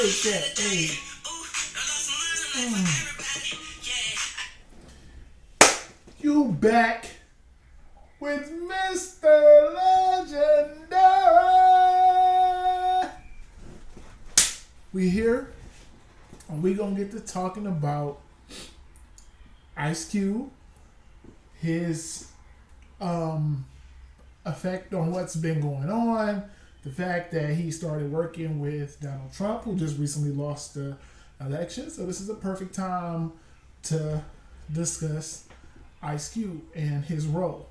shake that. Hey. You back with Mr. Legendary. We here and we gonna get to talking about Ice Cube, his effect on what's been going on, the fact that he started working with Donald Trump, who just recently lost the election. So this is a perfect time to discuss Ice Cube and his role.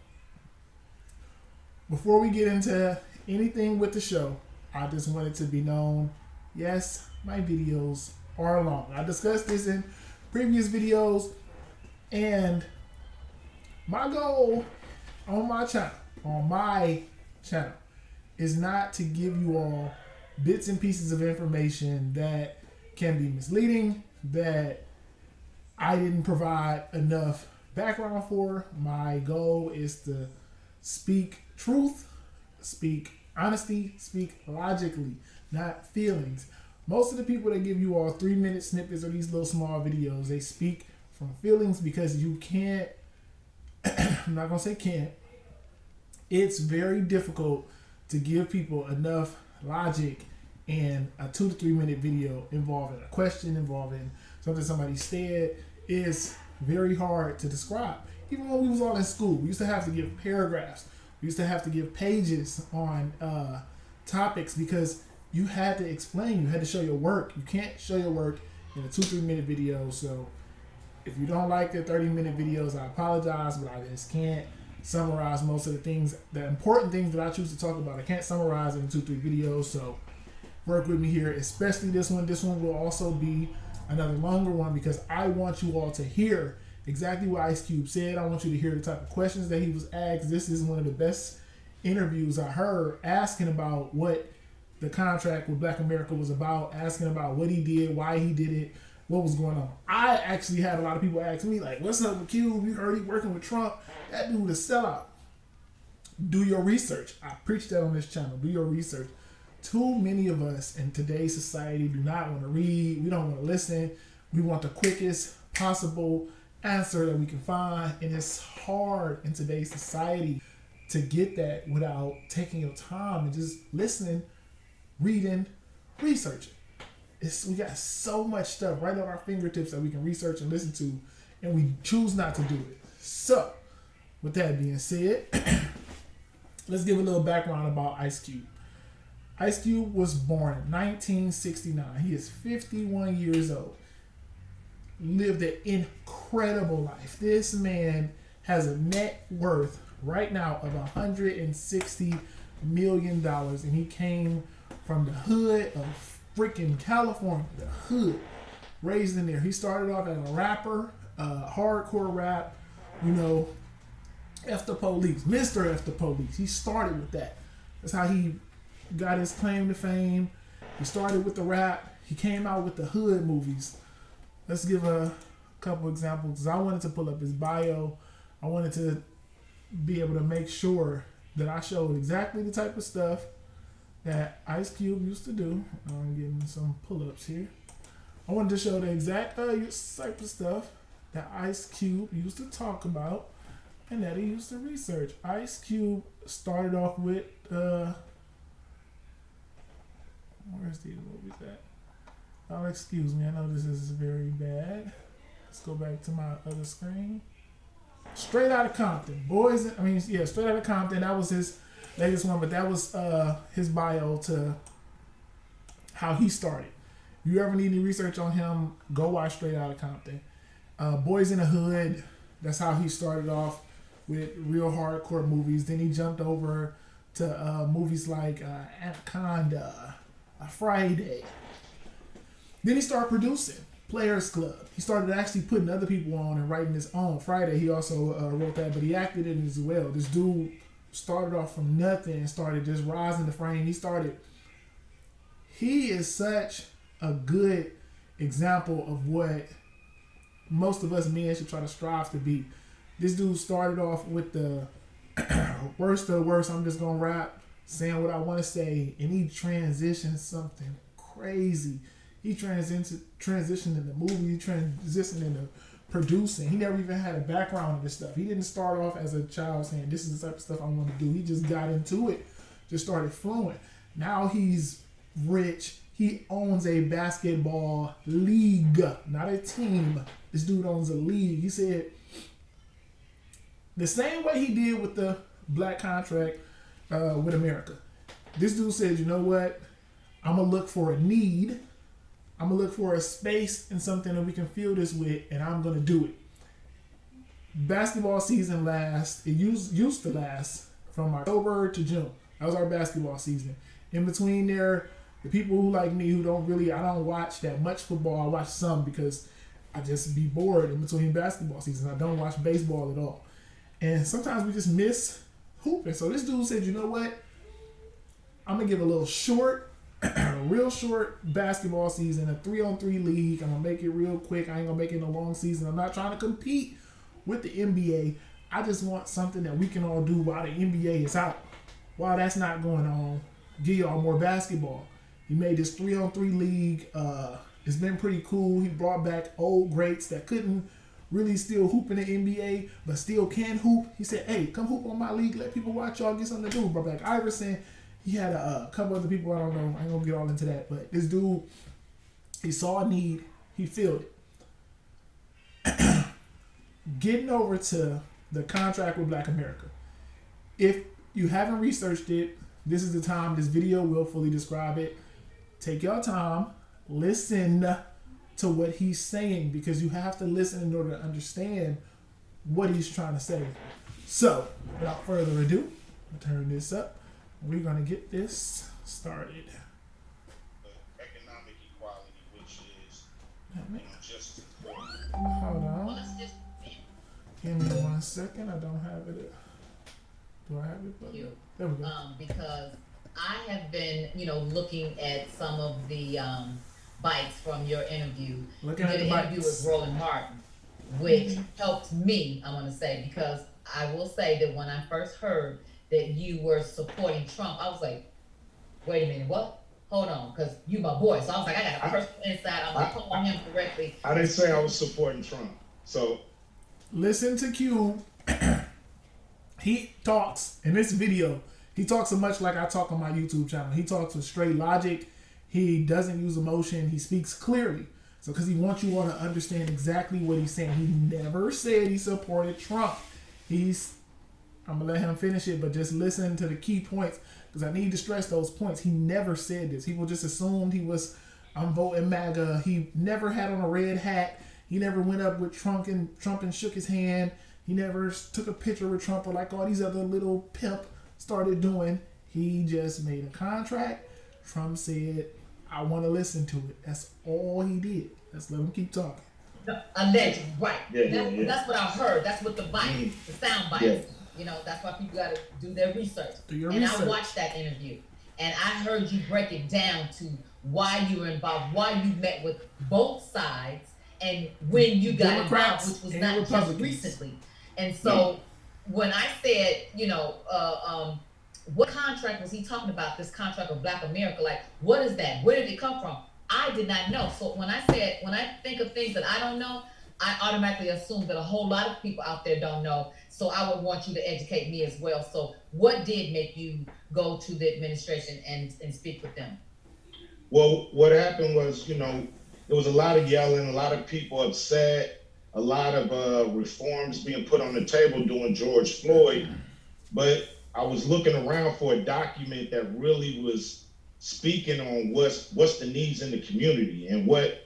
Before we get into anything with the show, I just want it to be known, yes, my videos are long. I discussed this in previous videos, and my goal on my channel, is not to give you all bits and pieces of information that can be misleading, that I didn't provide enough background for. My goal is to speak truth, speak honesty, speak logically, not feelings. Most of the people that give you all 3-minute snippets or these little small videos, they speak from feelings because you can't, I'm not going to say can't, it's very difficult to give people enough logic in a 2 to 3 minute video involving a question, involving something somebody said, is very hard to describe. Even when we was all in school, we used to have to give paragraphs. We used to have to give pages on topics because you had to explain, you had to show your work. You can't show your work in a 2-3 minute video. So if you don't like the 30-minute videos, I apologize, but I just can't summarize most of the things, the important things that I choose to talk about. I can't summarize in 2-3 videos, so work with me here, especially this one. This one will also be another longer one because I want you all to hear exactly what Ice Cube said. I want you to hear the type of questions that he was asked. This is one of the best interviews I heard, asking about what the contract with Black America was about, asking about what he did, why he did it, what was going on. I actually had a lot of people ask me, like, what's up with Cube? You heard he working with Trump. That dude is a sellout. Do your research. I preach that on this channel. Do your research. Too many of us in today's society do not want to read. We don't want to listen. We want the quickest possible answer that we can find. And it's hard in today's society to get that without taking your time and just listening, reading, researching. We got so much stuff right at our fingertips that we can research and listen to, and we choose not to do it. So, with that being said, let's give a little background about Ice Cube. Ice Cube was born in 1969. He is 51 years old. Lived an incredible life. This man has a net worth right now of $160 million, and he came from the hood of freaking California, the hood, raised in there. He started off as a rapper, hardcore rap, F the Police, Mr. F the Police. He started with that. That's how he got his claim to fame. He started with the rap. He came out with the hood movies. Let's give a couple examples. I wanted to pull up his bio. I wanted to be able to make sure that I showed exactly the type of stuff that Ice Cube used to do. I'm getting some pull-ups here. I wanted to show the exact type of stuff that Ice Cube used to talk about and that he used to research. Ice Cube started off with where's the movies at? Oh, excuse me. I know this is very bad. Let's go back to my other screen. Straight Outta Compton. Straight Outta Compton. That was his latest one, but that was his bio to how he started. If you ever need any research on him, go watch Straight Outta Compton. Boys in the Hood, that's how he started off with real hardcore movies. Then he jumped over to movies like Anaconda, Friday. Then he started producing Players Club. He started actually putting other people on and writing his own. Friday, he also wrote that, but he acted in it as well. This dude started off from nothing and started just rising the frame. He is such a good example of what most of us men should try to strive to be. This dude started off with the worst of the worst. I'm just gonna rap, saying what I want to say, and he transitioned something crazy. He transitioned into movie. He transitioned into producing. He never even had a background in this stuff. He didn't start off as a child saying, this is the type of stuff I want to do. He just got into it, just started flowing. Now he's rich. He owns a basketball league, not a team. This dude owns a league. He said, the same way he did with the black contract with America. This dude said, you know what? I'm going to look for a need. I'm going to look for a space and something that we can fill this with, and I'm going to do it. Basketball season used to last from October to June. That was our basketball season. In between there, the people who like me, I don't watch that much football. I watch some because I just be bored in between basketball seasons. I don't watch baseball at all. And sometimes we just miss hooping. So this dude said, you know what? I'm going to give a little real short basketball season, a 3-on-3 league. I'm going to make it real quick. I ain't going to make it a long season. I'm not trying to compete with the NBA. I just want something that we can all do while the NBA is out. While that's not going on, give y'all more basketball. He made this 3-on-3 league. It's been pretty cool. He brought back old greats that couldn't really still hoop in the NBA, but still can hoop. He said, hey, come hoop on my league. Let people watch y'all, get something to do. Brought back Iverson. He had a couple other people, I don't know. I ain't going to get all into that. But this dude, he saw a need. He filled it. Getting over to the contract with Black America. If you haven't researched it, this is the time. This video will fully describe it. Take your time. Listen to what he's saying, because you have to listen in order to understand what he's trying to say. So, without further ado, I'll turn this up. We're going to get this started. Economic equality, which is just. Hold on. Give me 1 second. I don't have it. Do I have it? There we go. Because I have been, looking at some of the bites from your interview. Looking at the interview with Roland Martin, which helped me, I want to say, because I will say that when I first heard that you were supporting Trump, I was like, wait a minute, what? Hold on, because you my boy. So I was like, I got a personal insight. I'm going to call him correctly. I didn't say I was supporting Trump. So listen to Q. He talks in this video. He talks so much like I talk on my YouTube channel. He talks with straight logic. He doesn't use emotion. He speaks clearly. So because he wants you all to understand exactly what he's saying. He never said he supported Trump. I'm going to let him finish it, but just listen to the key points, because I need to stress those points. He never said this. People just assumed I'm voting MAGA. He never had on a red hat. He never went up with Trump and shook his hand. He never took a picture with Trump, or like all these other little pimp started doing. He just made a contract. Trump said, I want to listen to it. That's all he did. Let's let him keep talking. Allegedly, right. Yeah. That's what I heard. That's what the bite, the sound bites. That's why people got to do their research. I watched that interview, and I heard you break it down to why you were involved, why you met with both sides, and when you got Democrats involved, which was not just recently. And so when I said, what contract was he talking about, this contract of Black America? Like, what is that? Where did it come from? I did not know. So when I think of things that I don't know, I automatically assume that a whole lot of people out there don't know. So I would want you to educate me as well. So what did make you go to the administration and speak with them? Well, what happened was, there was a lot of yelling, a lot of people upset, a lot of reforms being put on the table during George Floyd. But I was looking around for a document that really was speaking on what's the needs in the community and what.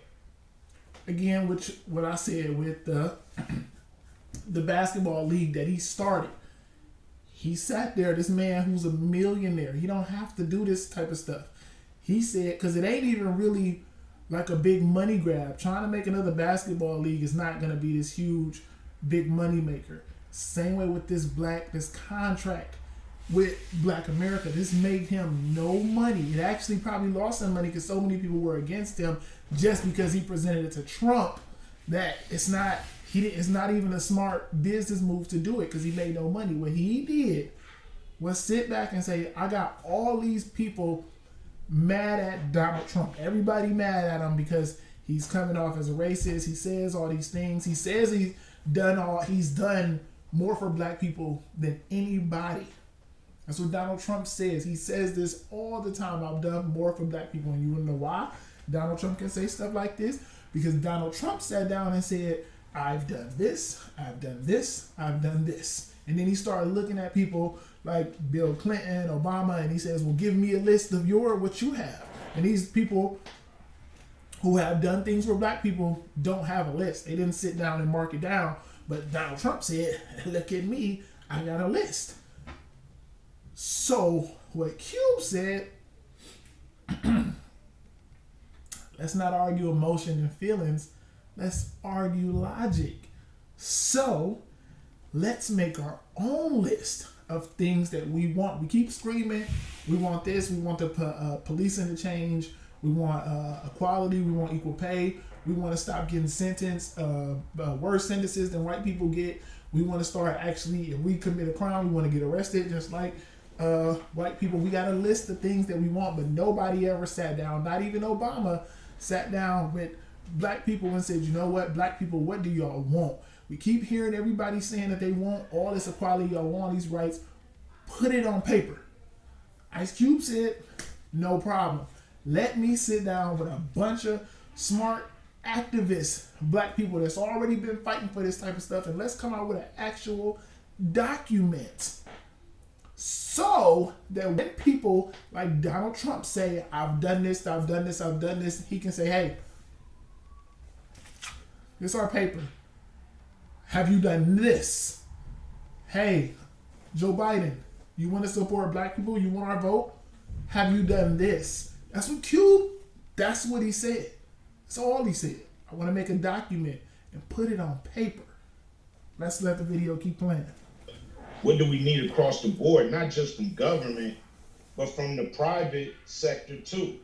Again, what I said with the basketball league that he started. He sat there, this man who's a millionaire. He don't have to do this type of stuff. He said, because it ain't even really like a big money grab. Trying to make another basketball league is not going to be this huge, big money maker. Same way with this contract with Black America. This made him no money. It actually probably lost him money because so many people were against him just because he presented it to Trump that it's not even a smart business move to do it because he made no money. What he did was sit back and say, I got all these people mad at Donald Trump. Everybody mad at him because he's coming off as a racist. He says all these things. He says he's done more for black people than anybody. That's what Donald Trump says. He says this all the time. I've done more for black people. And you want to know why Donald Trump can say stuff like this? Because Donald Trump sat down and said, I've done this, I've done this, I've done this. And then he started looking at people like Bill Clinton, Obama, and he says, well, give me a list of what you have. And these people who have done things for black people don't have a list. They didn't sit down and mark it down. But Donald Trump said, look at me, I got a list. So what Cube said, let's not argue emotion and feelings. Let's argue logic. So let's make our own list of things that we want. We keep screaming, we want this, we want the policing to change, we want equality, we want equal pay, we want to stop getting sentenced, worse sentences than white people get. We want to start actually, if we commit a crime, we want to get arrested just like white people. We got a list of things that we want, but nobody ever sat down, not even Obama, sat down with black people and said, you know what, black people, what do y'all want? We keep hearing everybody saying that they want all this equality, y'all want these rights. Put it on paper. Ice Cube said, no problem. Let me sit down with a bunch of smart activists, black people that's already been fighting for this type of stuff, and let's come out with an actual document. So that when people like Donald Trump say, I've done this, I've done this, I've done this, he can say, hey, this is our paper. Have you done this? Hey, Joe Biden, you want to support black people? You want our vote? Have you done this? That's what Cube, that's what he said. That's all he said. I want to make a document and put it on paper. Let's let the video keep playing. What do we need across the board, not just from government, but from the private sector too?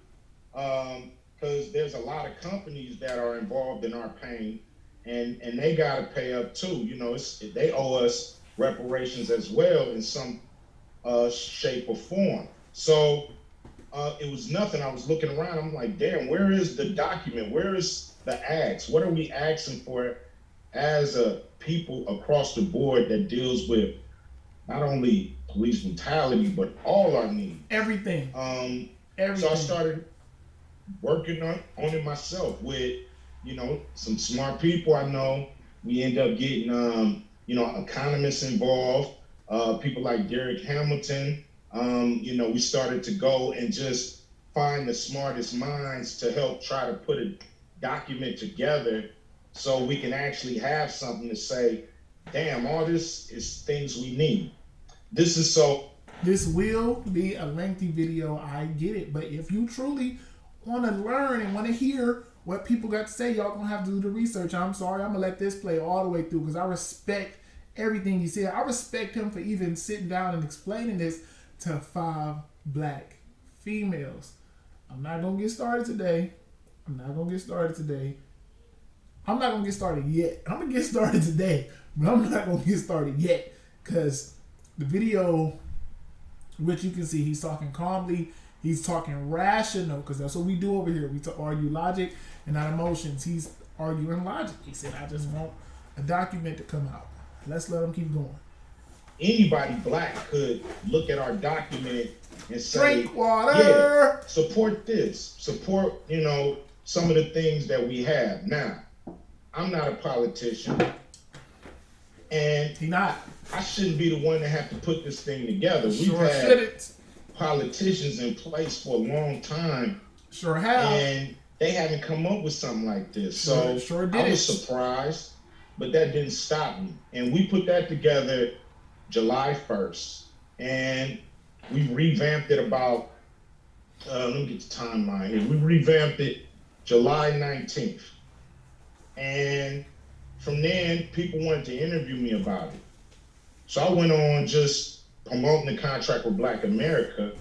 Because there's a lot of companies that are involved in our pain, and they got to pay up too. You know, they owe us reparations as well in some shape or form. So it was nothing. I was looking around. I'm like, damn, where is the document? Where is the ask? What are we asking for as a people across the board that deals with not only police brutality, but all our needs? Everything. Everything. So I started working on it myself with, you know, some smart people I know. We end up getting, you know, economists involved, people like Derek Hamilton. You know, we started to go and just find the smartest minds to help try to put a document together so we can actually have something to say, damn, all this is things we need. This will be a lengthy video, I get it. But if you truly want to learn and want to hear what people got to say, y'all gonna have to do the research. I'm sorry, I'm gonna let this play all the way through because I respect everything he said. I respect him for even sitting down and explaining this to 5 black females. I'm not gonna get started today. I'm not gonna get started yet. I'm gonna get started today, but I'm not gonna get started yet because the video, which you can see, he's talking calmly, he's talking rational, because that's what we do over here. We argue logic and not emotions. He's arguing logic. He said, I just want a document to come out. Let's let him keep going. Anybody black could look at our document and say, drink water. Yeah, support this, support, you know, some of the things that we have. Now, I'm not a politician, and he not. I shouldn't be the one to have to put this thing together. We've had shouldn't. Politicians in place for a long time. Sure have. And they haven't come up with something like this. So I was surprised, but that didn't stop me. And we put that together July 1st. And we revamped it about, let me get the timeline here. We revamped it July 19th. And from then, people wanted to interview me about it. So I went on just promoting the contract with Black America,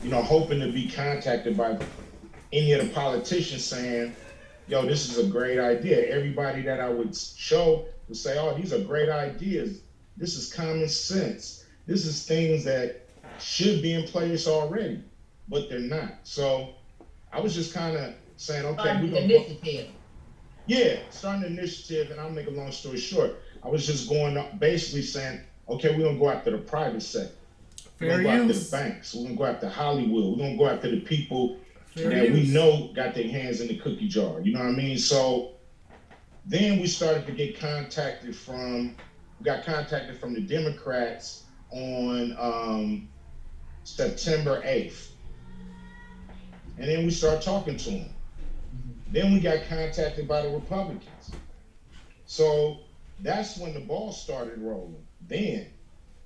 you know, hoping to be contacted by any of the politicians saying, yo, this is a great idea. Everybody that I would show would say, oh, these are great ideas. This is common sense. This is things that should be in place already. but they're not. So I was just kind of saying, okay, Starting we're the gonna go. initiative. Yeah, starting an initiative, and I'll make a long story short. I was just going up, basically saying, okay, we're gonna go after the private sector. We're Fair gonna go after the use. banks. We're gonna go after Hollywood. We're gonna go after the people Fair that we use. know got their hands in the cookie jar. You know what I mean? So then we started to get contacted from, we got contacted from the Democrats on September 8th, and then we started talking to them. Then we got contacted by the Republicans. So that's when the ball started rolling. Then,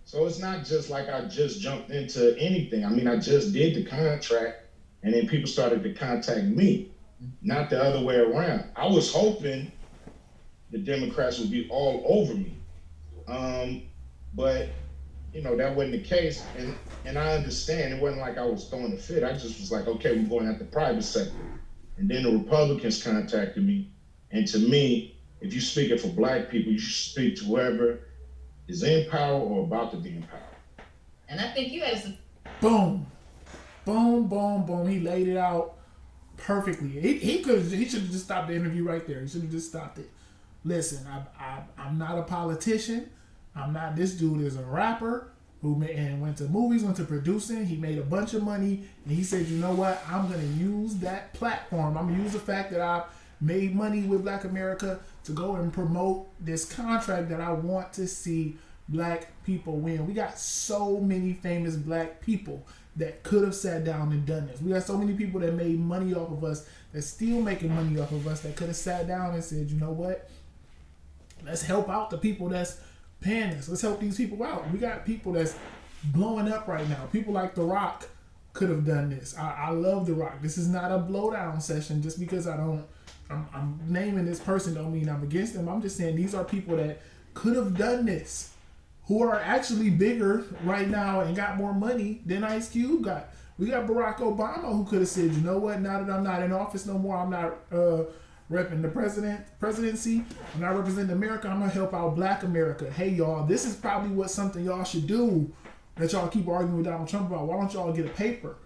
so it's not just like I just jumped into anything. I mean, I just did the contract, and then people started to contact me, not the other way around. I was hoping the Democrats would be all over me, but that wasn't the case, and I understand it wasn't like I was throwing a fit. I just was like, okay, we're going at the private sector, and then the Republicans contacted me, and to me, if you're speaking for black people, you should speak to whoever is in power or about to be in power. And I think you had a Boom. Boom, boom, boom. He laid it out perfectly. He should have just stopped the interview right there. He should have just stopped it. Listen, I'm not a politician. I'm not. This dude is a rapper and went to movies, went to producing. He made a bunch of money, and he said, you know what? I'm gonna use that platform. I'm gonna use the fact that I made money with Black America to go and promote this contract that I want to see black people win. We got so many famous black people that could have sat down and done this. We got so many people that made money off of us, that's still making money off of us, that could have sat down and said, you know what? Let's help out the people that's paying us. Let's help these people out. We got people that's blowing up right now. People like The Rock could have done this. I love The Rock. This is not a blowdown session just because I'm naming this person don't mean I'm against them. I'm just saying these are people that could have done this, who are actually bigger right now and got more money than Ice Cube got. We got Barack Obama who could have said, you know what, now that I'm not in office no more, I'm not repping the presidency, I'm not representing America, I'm gonna help out Black America. Hey y'all, this is probably what something y'all should do that y'all keep arguing with Donald Trump about. Why don't y'all get a paper?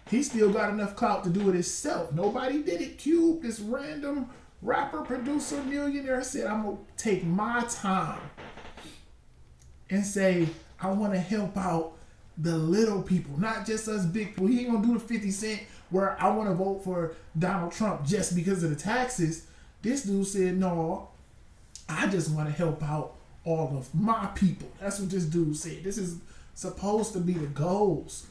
He still got enough clout to do it himself. Nobody did it. Cube, this random rapper, producer, millionaire, said, I'm gonna take my time and say, I want to help out the little people, not just us big people. He ain't gonna do the 50 Cent where I want to vote for Donald Trump just because of the taxes. This dude said, no, I just want to help out all of my people. That's what this dude said. This is supposed to be the goals.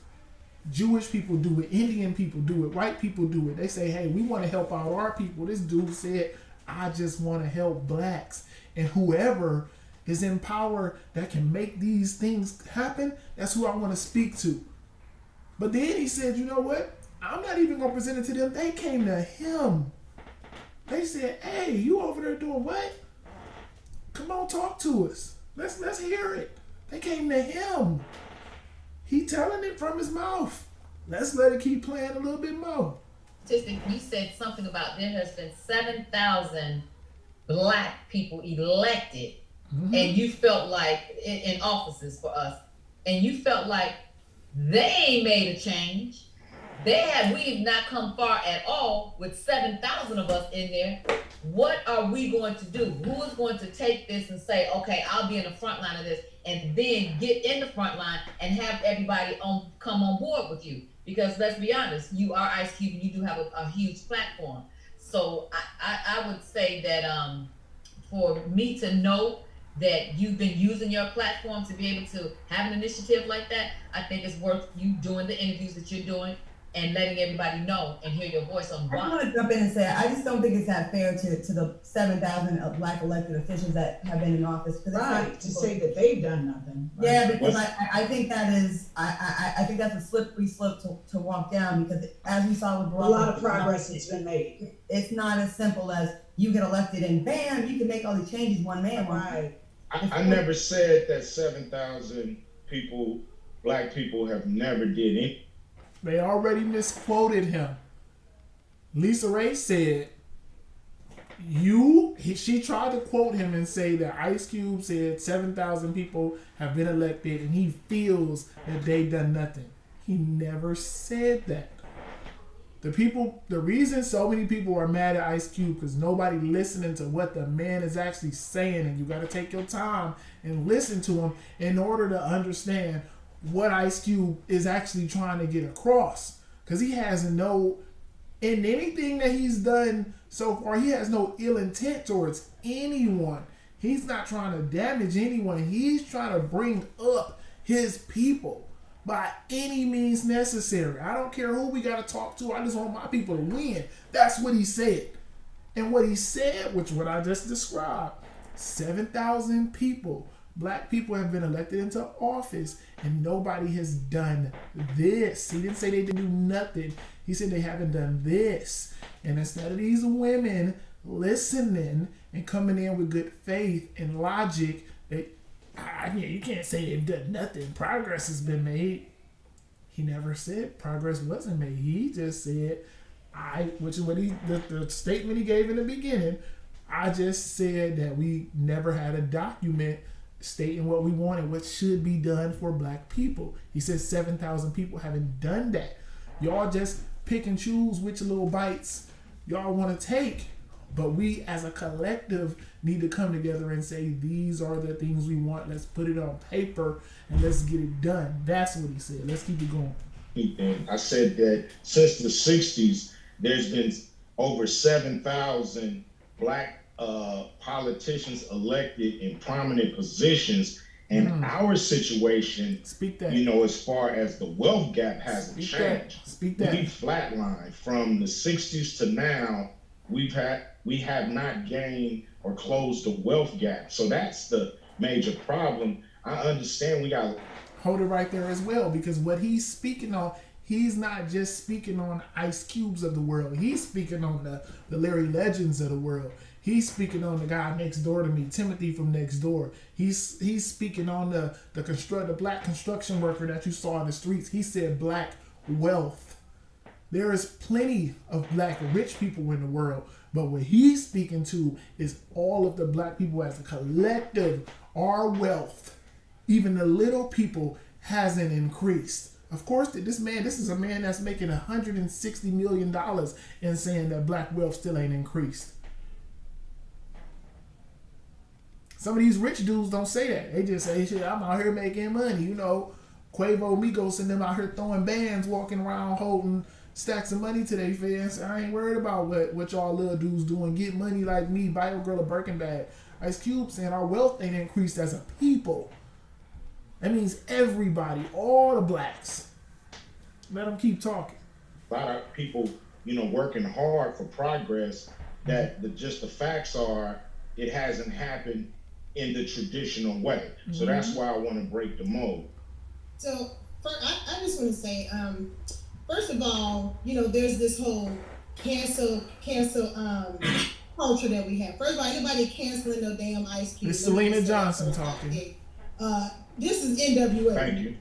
Jewish people do it, Indian people do it, white people do it. They say, hey, we want to help out our people. This dude said, I just want to help blacks. And whoever is in power that can make these things happen, that's who I want to speak to. But then he said, you know what? I'm not even going to present it to them. They came to him. They said, hey, you over there doing what? Come on, talk to us. Let's hear it. They came to him. He telling it from his mouth. Let's let it keep playing a little bit more. statistic. You said something about there has been 7,000 black people elected, and you felt like in offices for us, and you felt like they ain't made a change. We've not come far at all with 7,000 of us in there. What are we going to do? Who is going to take this and say, okay, I'll be in the front line of this, and then get in the front line and have everybody come on board with you? Because let's be honest, you are Ice Cube and you do have a huge platform. So I would say that for me to know that you've been using your platform to be able to have an initiative like that, I think it's worth you doing the interviews that you're doing and letting everybody know and hear your voice on why. I want to jump in and say, I just don't think it's that fair to the 7,000 black elected officials that have been in office. Right, to say that they've done nothing. Right? Yeah, because I think that is, I think that's a slippery slope to walk down, because as we saw with Barack, a lot of progress has been made. It's not as simple as you get elected and bam, you can make all these changes one man. Right. I never said that 7,000 people, black people, have never did it. They already misquoted him. Lisa Ray said, she tried to quote him and say that Ice Cube said 7,000 people have been elected and he feels that they've done nothing. He never said that. The reason so many people are mad at Ice Cube because nobody listening to what the man is actually saying, and you got to take your time and listen to him in order to understand what Ice Cube is actually trying to get across. Because he has no, in anything that he's done so far, he has no ill intent towards anyone. He's not trying to damage anyone. He's trying to bring up his people by any means necessary. I don't care who we got to talk to. I just want my people to win. That's what he said. And what he said, which what I just described, 7,000 people, black people have been elected into office and nobody has done this. He didn't say they didn't do nothing. He said they haven't done this. And instead of these women listening and coming in with good faith and logic, you can't say they've done nothing. Progress has been made. He never said progress wasn't made. He just said, which is what the statement he gave in the beginning. I just said that we never had a document stating what we wanted, what should be done for black people. He said 7,000 people haven't done that. Y'all just pick and choose which little bites y'all want to take. But we as a collective need to come together and say, these are the things we want. Let's put it on paper and let's get it done. That's what he said. Let's keep it going. And I said that since the 60s, there's been over 7,000 black politicians elected in prominent positions. And our situation, as far as the wealth gap hasn't changed. We flatlined from the 60s to now. We have not gained or closed the wealth gap. So that's the major problem. I understand we got... Hold it right there as well, because what he's speaking on, he's not just speaking on Ice Cubes of the world. He's speaking on the Larry Legends of the world. He's speaking on the guy next door to me, Timothy from next door. He's speaking on the black construction worker that you saw in the streets. He said black wealth. There is plenty of black rich people in the world, but what he's speaking to is all of the black people as a collective. Our wealth, even the little people, hasn't increased. Of course, this is a man that's making $160 million and saying that black wealth still ain't increased. Some of these rich dudes don't say that. They just say, shit, I'm out here making money. Quavo, Migos, and them out here throwing bands, walking around holding stacks of money to their fans. I ain't worried about what y'all little dudes doing. Get money like me, buy your girl a Birkin bag. Ice Cube saying our wealth ain't increased as a people. That means everybody, all the blacks. Let them keep talking. A lot of people, working hard for progress, that just the facts are it hasn't happened in the traditional way. Mm-hmm. So that's why I want to break the mold. So I just want to say, first of all, there's this whole cancel culture that we have. First of all, anybody canceling no damn Ice Cube. It's Selena Johnson talking. This is NWA. Thank you.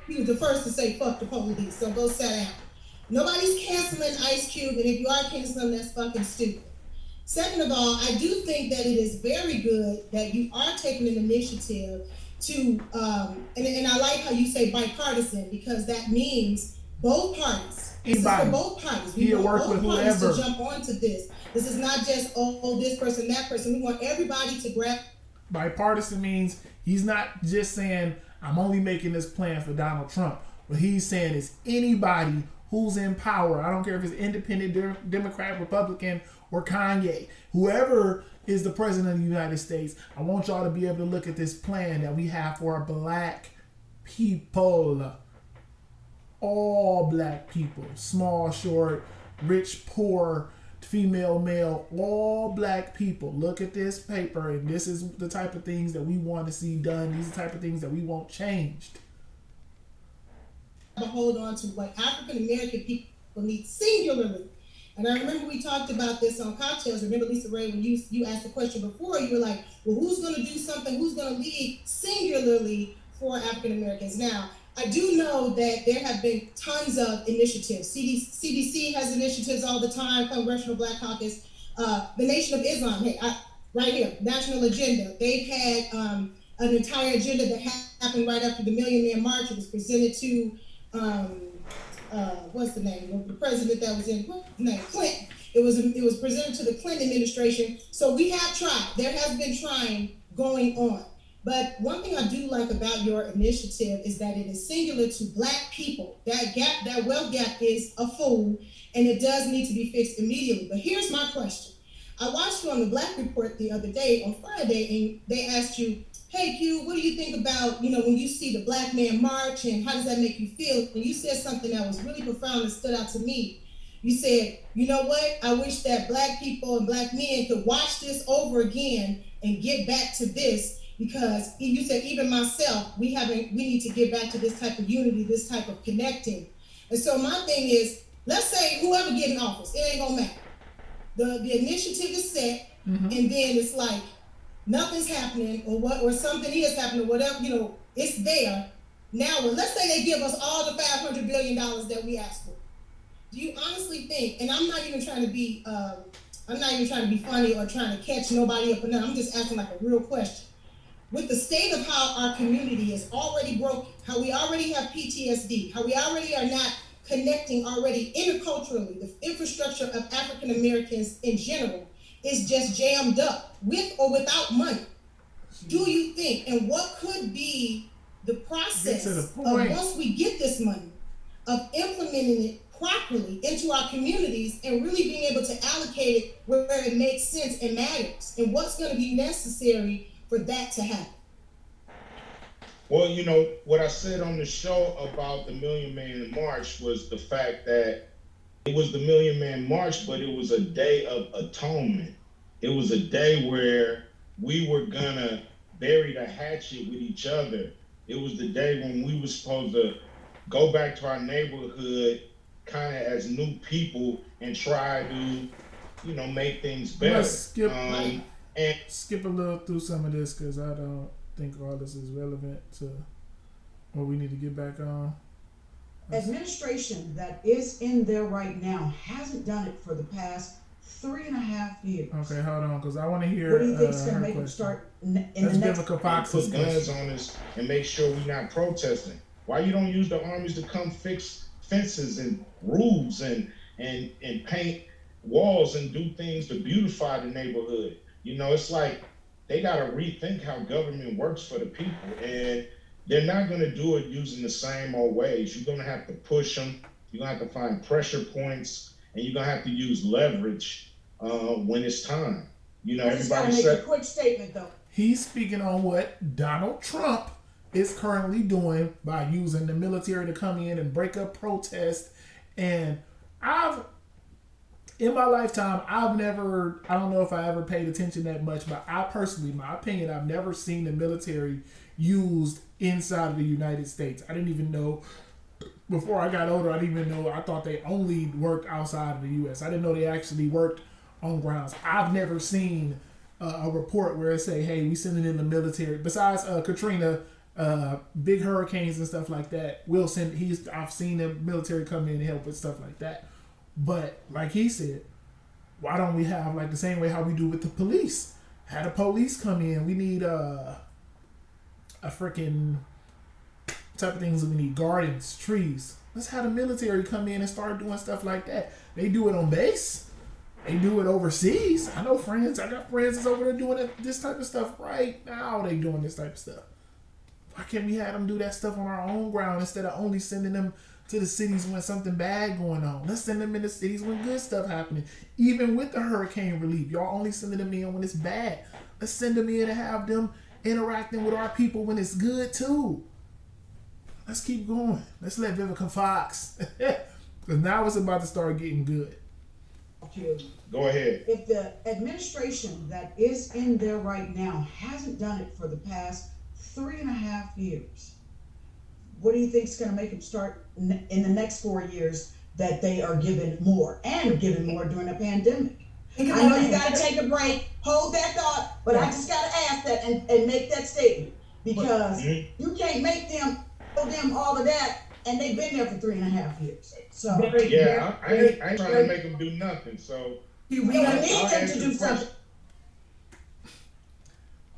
He was the first to say fuck the police, so go sit down. Nobody's canceling Ice Cube, and if you are canceling, that's fucking stupid. Second of all, I do think that it is very good that you are taking an initiative to, and I like how you say bipartisan, because that means both parties. This is for both parties. We want both parties to jump onto this. This is not just, this person, that person. We want everybody to grab. Bipartisan means he's not just saying, I'm only making this plan for Donald Trump. What he's saying is anybody who's in power, I don't care if it's independent, Democrat, Republican, or Kanye, whoever is the president of the United States, I want y'all to be able to look at this plan that we have for our black people. All black people, small, short, rich, poor, female, male, all black people. Look at this paper, and this is the type of things that we want to see done. These are the type of things that we want changed. Hold on to what African American people need singularly. And I remember we talked about this on Cocktails. Remember, Lisa Ray, when you asked the question before, you were like, well, who's going to do something? Who's going to lead singularly for African Americans? Now, I do know that there have been tons of initiatives. CDC has initiatives all the time, Congressional Black Caucus, the Nation of Islam, right here, National Agenda. They've had an entire agenda that happened right after the Million Man March. It was presented to what's the name? The president that was in, what's his name? Clinton. It was presented to the Clinton administration. So we have tried. There has been trying going on. But one thing I do like about your initiative is that it is singular to Black people. That gap, that wealth gap is a fool, and it does need to be fixed immediately. But here's my question. I watched you on the Black Report the other day, on Friday, and they asked you, hey Q, what do you think about, when you see the Black man march, and how does that make you feel? And you said something that was really profound and stood out to me. You said, you know what? I wish that Black people and Black men could watch this over again and get back to this, because you said even myself, we need to get back to this type of unity, this type of connecting. And so my thing is, let's say whoever get in office, it ain't gonna matter. The initiative is set, and then it's like nothing's happening, or something is happening, whatever, it's there. Now, let's say they give us all the $500 billion that we asked for. Do you honestly think, and I'm not even trying to be funny or trying to catch nobody up or nothing, I'm just asking like a real question. With the state of how our community is already broken, how we already have PTSD, how we already are not connecting already interculturally, the infrastructure of African Americans in general is just jammed up, with or without money. Do you think, and what could be the process of once we get this money, of implementing it properly into our communities and really being able to allocate it where it makes sense and matters, and what's going to be necessary for that to happen? Well, what I said on the show about the Million Man March was the fact that it was the Million Man March, but it was a day of atonement. It was a day where we were gonna bury the hatchet with each other. It was the day when we were supposed to go back to our neighborhood kind of as new people and try to, make things better. Let's skip a little through some of this, because I don't think all this is relevant to what we need to get back on. Administration that is in there right now hasn't done it for the past 3.5 years. Okay, hold on, because I want to hear. What do you think is going to make them start in the next? Put guns on us and make sure we're not protesting. Why you don't use the armies to come fix fences and roofs and paint walls and do things to beautify the neighborhood? It's like they got to rethink how government works for the people, and they're not going to do it using the same old ways. You're going to have to push them. You're going to have to find pressure points, and you're going to have to use leverage when it's time. Everybody make a quick statement, though. He's speaking on what Donald Trump is currently doing by using the military to come in and break up protests. And in my lifetime, I don't know if I ever paid attention that much, but I personally, my opinion, I've never seen the military used inside of the United States. I didn't even know, before I got older, I didn't even know, I thought they only worked outside of the U.S. I didn't know they actually worked on grounds. I've never seen a report where it say, hey, we sending in the military. Besides Katrina, big hurricanes and stuff like that, I've seen the military come in and help with stuff like that. But like he said, why don't we have like the same way how we do with the police? Have the police come in. We need a freaking type of things. We need gardens, trees. Let's have the military come in and start doing stuff like that. They do it on base. They do it overseas. I got friends that's over there doing this type of stuff right now. They doing this type of stuff. Why can't we have them do that stuff on our own ground instead of only sending them to the cities when something bad going on? Let's send them in the cities when good stuff happening. Even with the hurricane relief, y'all only sending them in when it's bad. Let's send them in and have them interacting with our people when it's good too. Let's keep going. Let's let Vivica Fox. Because now it's about to start getting good. Go ahead. If the administration that is in there right now hasn't done it for the past 3.5 years, what do you think is going to make them start in the next 4 years that they are giving more and giving more during a pandemic? I know you got to take a break, hold that thought, but I just got to ask that and make that statement, because you can't make them tell them all of that, and they've been there for 3.5 years. So I ain't trying to make them do nothing. So we don't need them to do something.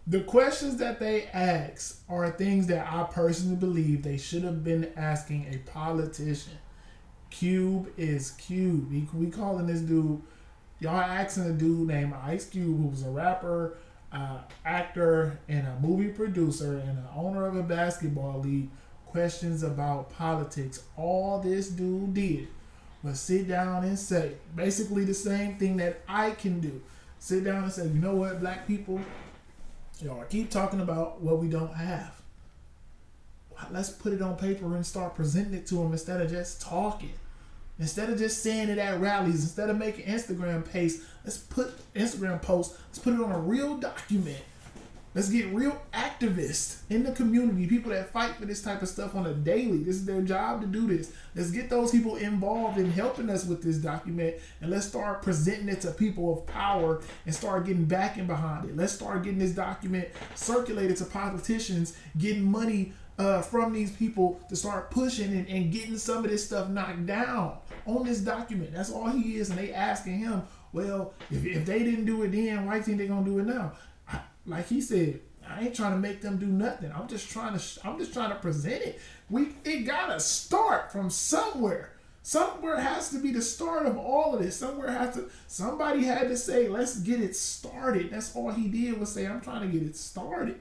The questions that they ask are things that I personally believe they should have been asking a politician. Cube is Cube. We calling this dude. Y'all asking a dude named Ice Cube, who was a rapper, actor, and a movie producer, and an owner of a basketball league, questions about politics. All this dude did was sit down and say basically the same thing that I can do. Sit down and say, you know what, black people, y'all keep talking about what we don't have. Let's put it on paper and start presenting it to them instead of just talking. Instead of just saying it at rallies, instead of making Instagram posts, let's put it on a real document. Let's get real activists in the community, people that fight for this type of stuff on a daily. This is their job to do this. Let's get those people involved in helping us with this document, and let's start presenting it to people of power and start getting backing behind it. Let's start getting this document circulated to politicians, getting money from these people to start pushing and getting some of this stuff knocked down on this document. That's all he is. And they asking him, well, if they didn't do it then, why do you think they're gonna do it now? Like he said, I ain't trying to make them do nothing. I'm just trying to present it. It gotta start from somewhere. Somewhere has to be the start of all of this. Somebody had to say, let's get it started. That's all he did was say, I'm trying to get it started.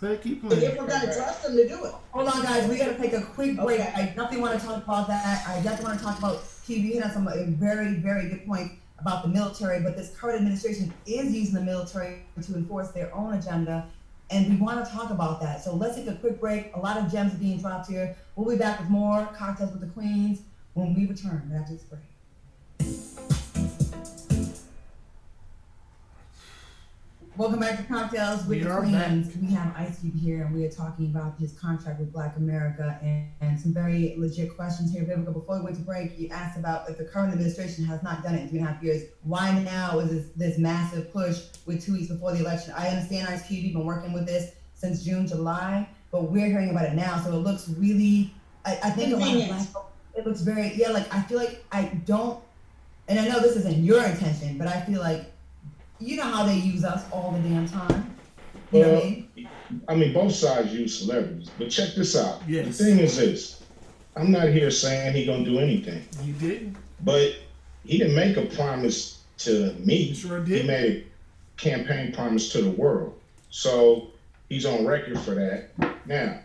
So they keep playing. If we're gonna trust them to do it. Hold on, guys. We gotta take a quick break. Okay. I definitely want to talk about that. I definitely want to talk about TV and some very, very good point about the military. But this current administration is using the military to enforce their own agenda, and we want to talk about that. So let's take a quick break. A lot of gems are being dropped here. We'll be back with more Cocktails with the Queens when we return after this break. Welcome back to Cocktails with the Queens. We have Ice Cube here, and we are talking about his contract with Black America and some very legit questions here. Vivica, before we went to break, you asked about if the current administration has not done it in 3.5 years, why now is this massive push with 2 weeks before the election? I understand, Ice Cube, you've been working with this since June, July, but we're hearing about it now, so it looks really, I think a lot of Black folks, it looks very, I feel like I don't, and I know this isn't your intention, but I feel like, you know how they use us all the damn time. You know what I mean? Both sides use celebrities, but check this out. Yes. The thing is this: I'm not here saying he gonna do anything. He didn't. But he didn't make a promise to me. He sure did. He made a campaign promise to the world. So he's on record for that. Now,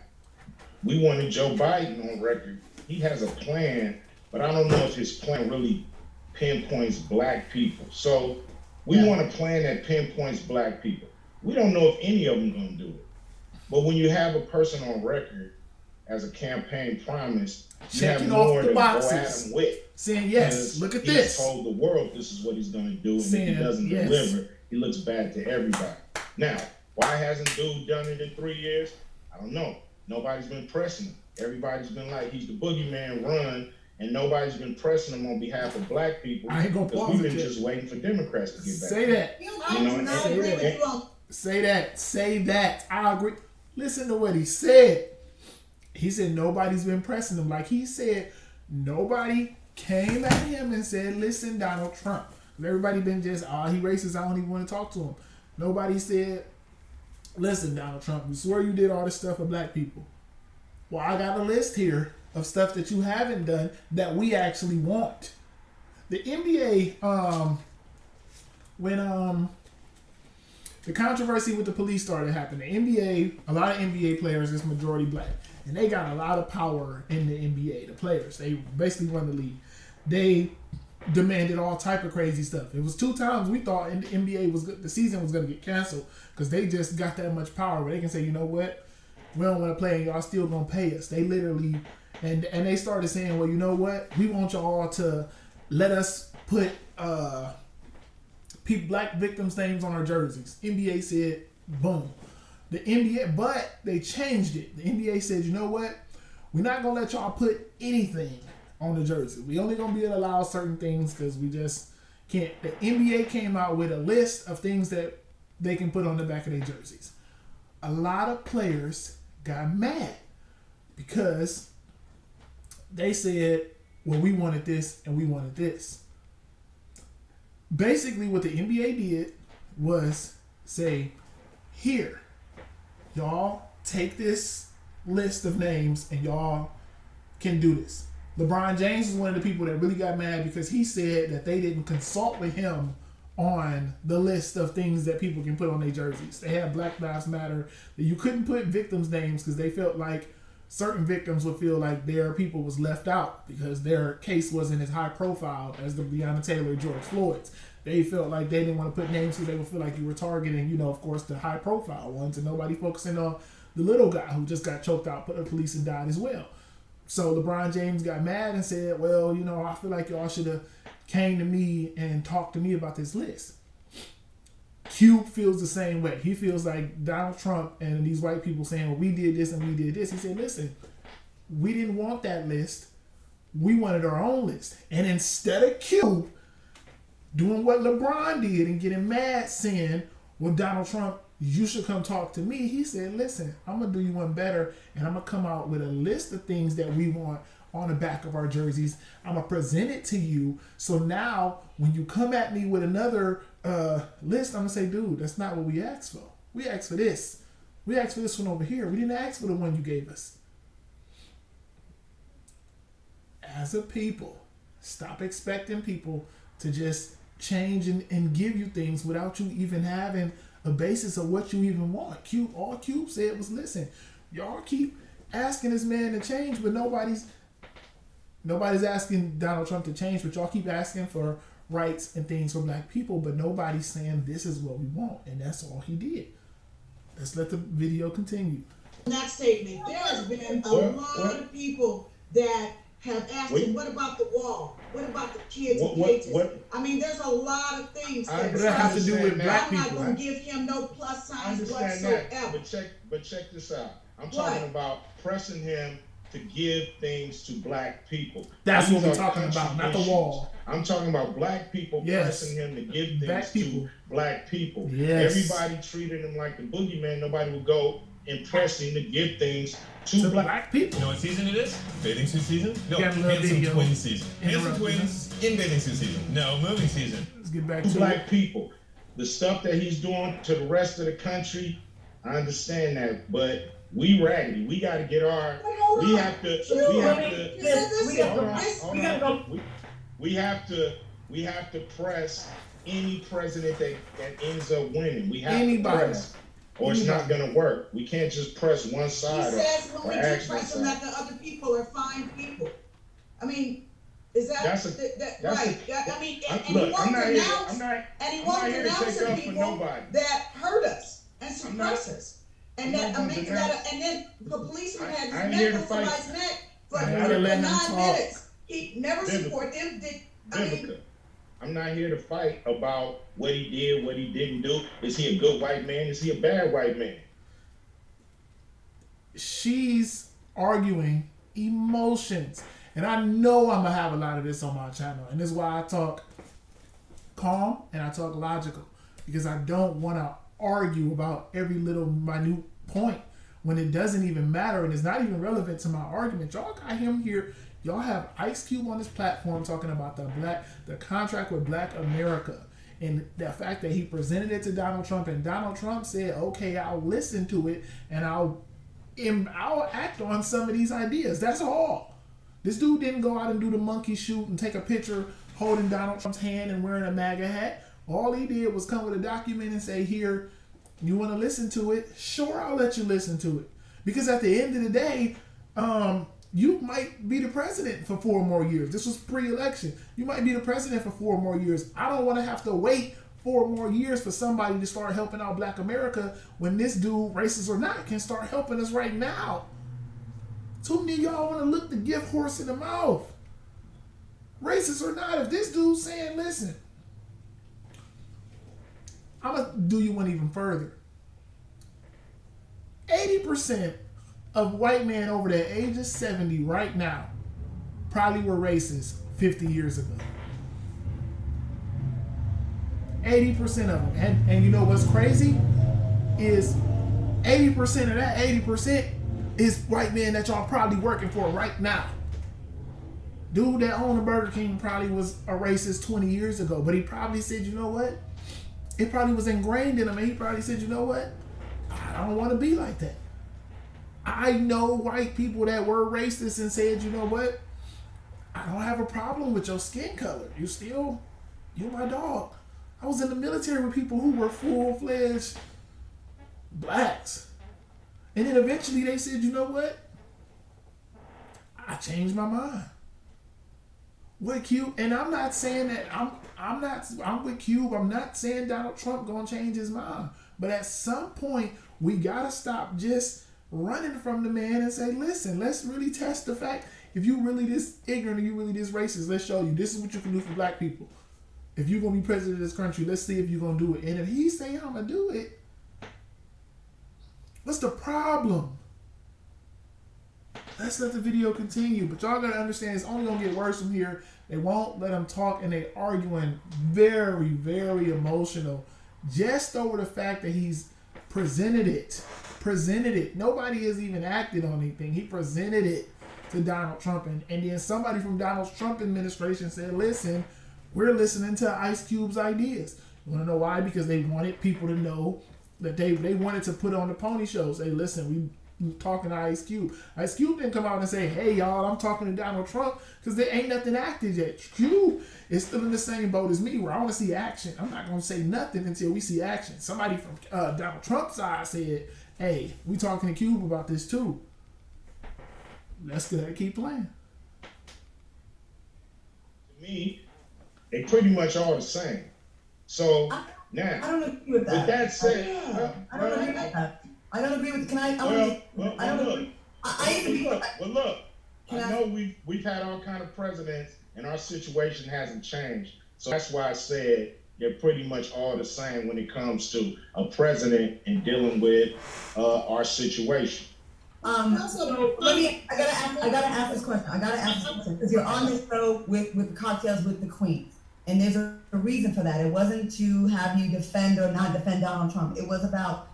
we wanted Joe Biden on record. He has a plan, but I don't know if his plan really pinpoints black people. So we want a plan that pinpoints black people. We don't know if any of them gonna do it. But when you have a person on record as a campaign promise, you have more to go at him with. Saying, yes, look at this. He told the world this is what he's gonna do, and if he doesn't deliver, he looks bad to everybody. Now, why hasn't dude done it in 3 years? I don't know. Nobody's been pressing him. Everybody's been like, he's the boogeyman, run. And nobody's been pressing him on behalf of black people. I ain't gonna because we've been just waiting for Democrats to get back. Say that. Say that. I agree. Listen to what he said. He said nobody's been pressing him. Like he said, nobody came at him and said, listen, Donald Trump. Everybody been just, he racist, I don't even want to talk to him. Nobody said, listen, Donald Trump, you swear you did all this stuff for black people. Well, I got a list here of stuff that you haven't done that we actually want. The NBA, when the controversy with the police started happening, the NBA, a lot of NBA players is majority black, and they got a lot of power in the NBA. The players, they basically run the league. They demanded all type of crazy stuff. It was 2 times we thought the NBA the season was going to get canceled because they just got that much power where they can say, you know what, we don't want to play and y'all still going to pay us. They literally, and they started saying, well, you know what, we want y'all to let us put black victims' names on our jerseys. NBA said, boom. The NBA, but they changed it. The NBA said, you know what, we're not going to let y'all put anything on the jersey. We only going to be able to allow certain things because we just can't. The NBA came out with a list of things that they can put on the back of their jerseys. A lot of players got mad because they said, well, we wanted this and we wanted this. Basically, what the NBA did was say, here, y'all take this list of names and y'all can do this. LeBron James is one of the people that really got mad because he said that they didn't consult with him on the list of things that people can put on their jerseys. They had Black Lives Matter. You couldn't put victims' names because they felt like certain victims would feel like their people was left out because their case wasn't as high profile as the Breonna Taylor, George Floyd's. They felt like they didn't want to put names because they would feel like you were targeting, you know, of course, the high profile ones and nobody focusing on the little guy who just got choked out by the police and died as well. So LeBron James got mad and said, well, you know, I feel like y'all should have came to me and talked to me about this list. Cube feels the same way. He feels like Donald Trump and these white people saying, well, we did this and we did this. He said, listen, we didn't want that list. We wanted our own list. And instead of Cube doing what LeBron did and getting mad saying, well, Donald Trump, you should come talk to me. He said, listen, I'm going to do you one better and I'm going to come out with a list of things that we want on the back of our jerseys. I'm going to present it to you. So now when you come at me with another list, I'm going to say, dude, that's not what we asked for. We asked for this. We asked for this one over here. We didn't ask for the one you gave us. As a people, stop expecting people to just change and give you things without you even having a basis of what you even want. All Cube said was, listen, y'all keep asking this man to change, but nobody's asking Donald Trump to change, but y'all keep asking for rights and things for black people, but nobody's saying this is what we want, and that's all he did. Let's let the video continue. That statement, there has been a lot of people that have asked him, what about the wall? What about the kids and pages? I mean, there's a lot of things that have to do with black people. I'm not going to give him no plus signs whatsoever. That, but check this out. I'm talking about pressing him to give things to black people. That's what we're talking about, not the wall. I'm talking about black people pressing him to give things to black people. Yes. Everybody treated him like the boogeyman. Nobody would go and press him to give things to black people. You know what season it is? Bathing suit season? No, handsome twin season. Handsome twins in bathing suit season. No, moving season. Let's get back to black people. The stuff that he's doing to the rest of the country, I understand that, but we raggedy. We got to get our. We have to press any president that ends up winning. We have to press, or it's not going to work. We can't just press one side. He says when we do press them that the other people are fine people. I mean, is that right? I mean, and he won't denounce the people that hurt us and suppress us. And that and then the policeman had his neck over his neck for 9 minutes. He never support them. I'm not here to fight about what he did, what he didn't do. Is he a good white man? Is he a bad white man? She's arguing emotions. And I know I'm going to have a lot of this on my channel. And this is why I talk calm and I talk logical. Because I don't want to argue about every little minute point when it doesn't even matter and it's not even relevant to my argument. Y'all got him here. Y'all have Ice Cube on this platform talking about the contract with Black America and the fact that he presented it to Donald Trump and Donald Trump said, okay, I'll listen to it and I'll act on some of these ideas. That's all. This dude didn't go out and do the monkey shoot and take a picture holding Donald Trump's hand and wearing a MAGA hat. All he did was come with a document and say, here, you want to listen to it? Sure, I'll let you listen to it. Because at the end of the day, you might be the president for 4 more years. This was pre-election. You might be the president for 4 more years. I don't want to have to wait 4 more years for somebody to start helping out Black America when this dude, racist or not, can start helping us right now. Too many of y'all want to look the gift horse in the mouth. Racist or not, if this dude's saying, listen, I'm going to do you one even further. 80% of white men over the age of 70 right now probably were racist 50 years ago. 80% of them. And you know what's crazy? Is 80% of that 80% is white men that y'all probably working for right now. Dude that owned a Burger King probably was a racist 20 years ago, but he probably said, you know what? It probably was ingrained in him, and he probably said, you know what? I don't want to be like that. I know white people that were racist and said, you know what? I don't have a problem with your skin color. You're my dog. I was in the military with people who were full-fledged blacks. And then eventually they said, you know what? I changed my mind. With Cube, and I'm not saying that I'm with Cube. I'm not saying Donald Trump gonna change his mind. But at some point, we gotta stop just running from the man and say, listen, let's really test the fact. If you really this ignorant and you really this racist, let's show you. This is what you can do for black people. If you're gonna be president of this country, let's see if you're gonna do it. And if he's saying I'm gonna do it, what's the problem? Let's let the video continue. But y'all gotta understand it's only gonna get worse from here. They won't let him talk and they arguing very, very emotional. Just over the fact that he's presented it. Nobody has even acted on anything. He presented it to Donald Trump. And then somebody from Donald Trump administration said, listen, we're listening to Ice Cube's ideas. You wanna know why? Because they wanted people to know that they wanted to put on the pony shows. Hey, listen, we talking to Ice Cube. Ice Cube didn't come out and say, hey, y'all, I'm talking to Donald Trump, because there ain't nothing acted yet. Cube is still in the same boat as me, where I want to see action. I'm not going to say nothing until we see action. Somebody from Donald Trump's side said, hey, we talking to Cube about this too. Let's keep playing. To me, they pretty much all the same. So now, I don't agree with that. With that said, I don't agree with that. I don't agree with. Can I? Well, I don't look. agree. I agree with that. Well, look. I know we've had all kind of presidents, and our situation hasn't changed. So that's why I said they're pretty much all the same when it comes to a president and dealing with our situation. So let me. I gotta ask this question. Because you're on this show with Cocktails with the Queens, and there's a reason for that. It wasn't to have you defend or not defend Donald Trump. It was about.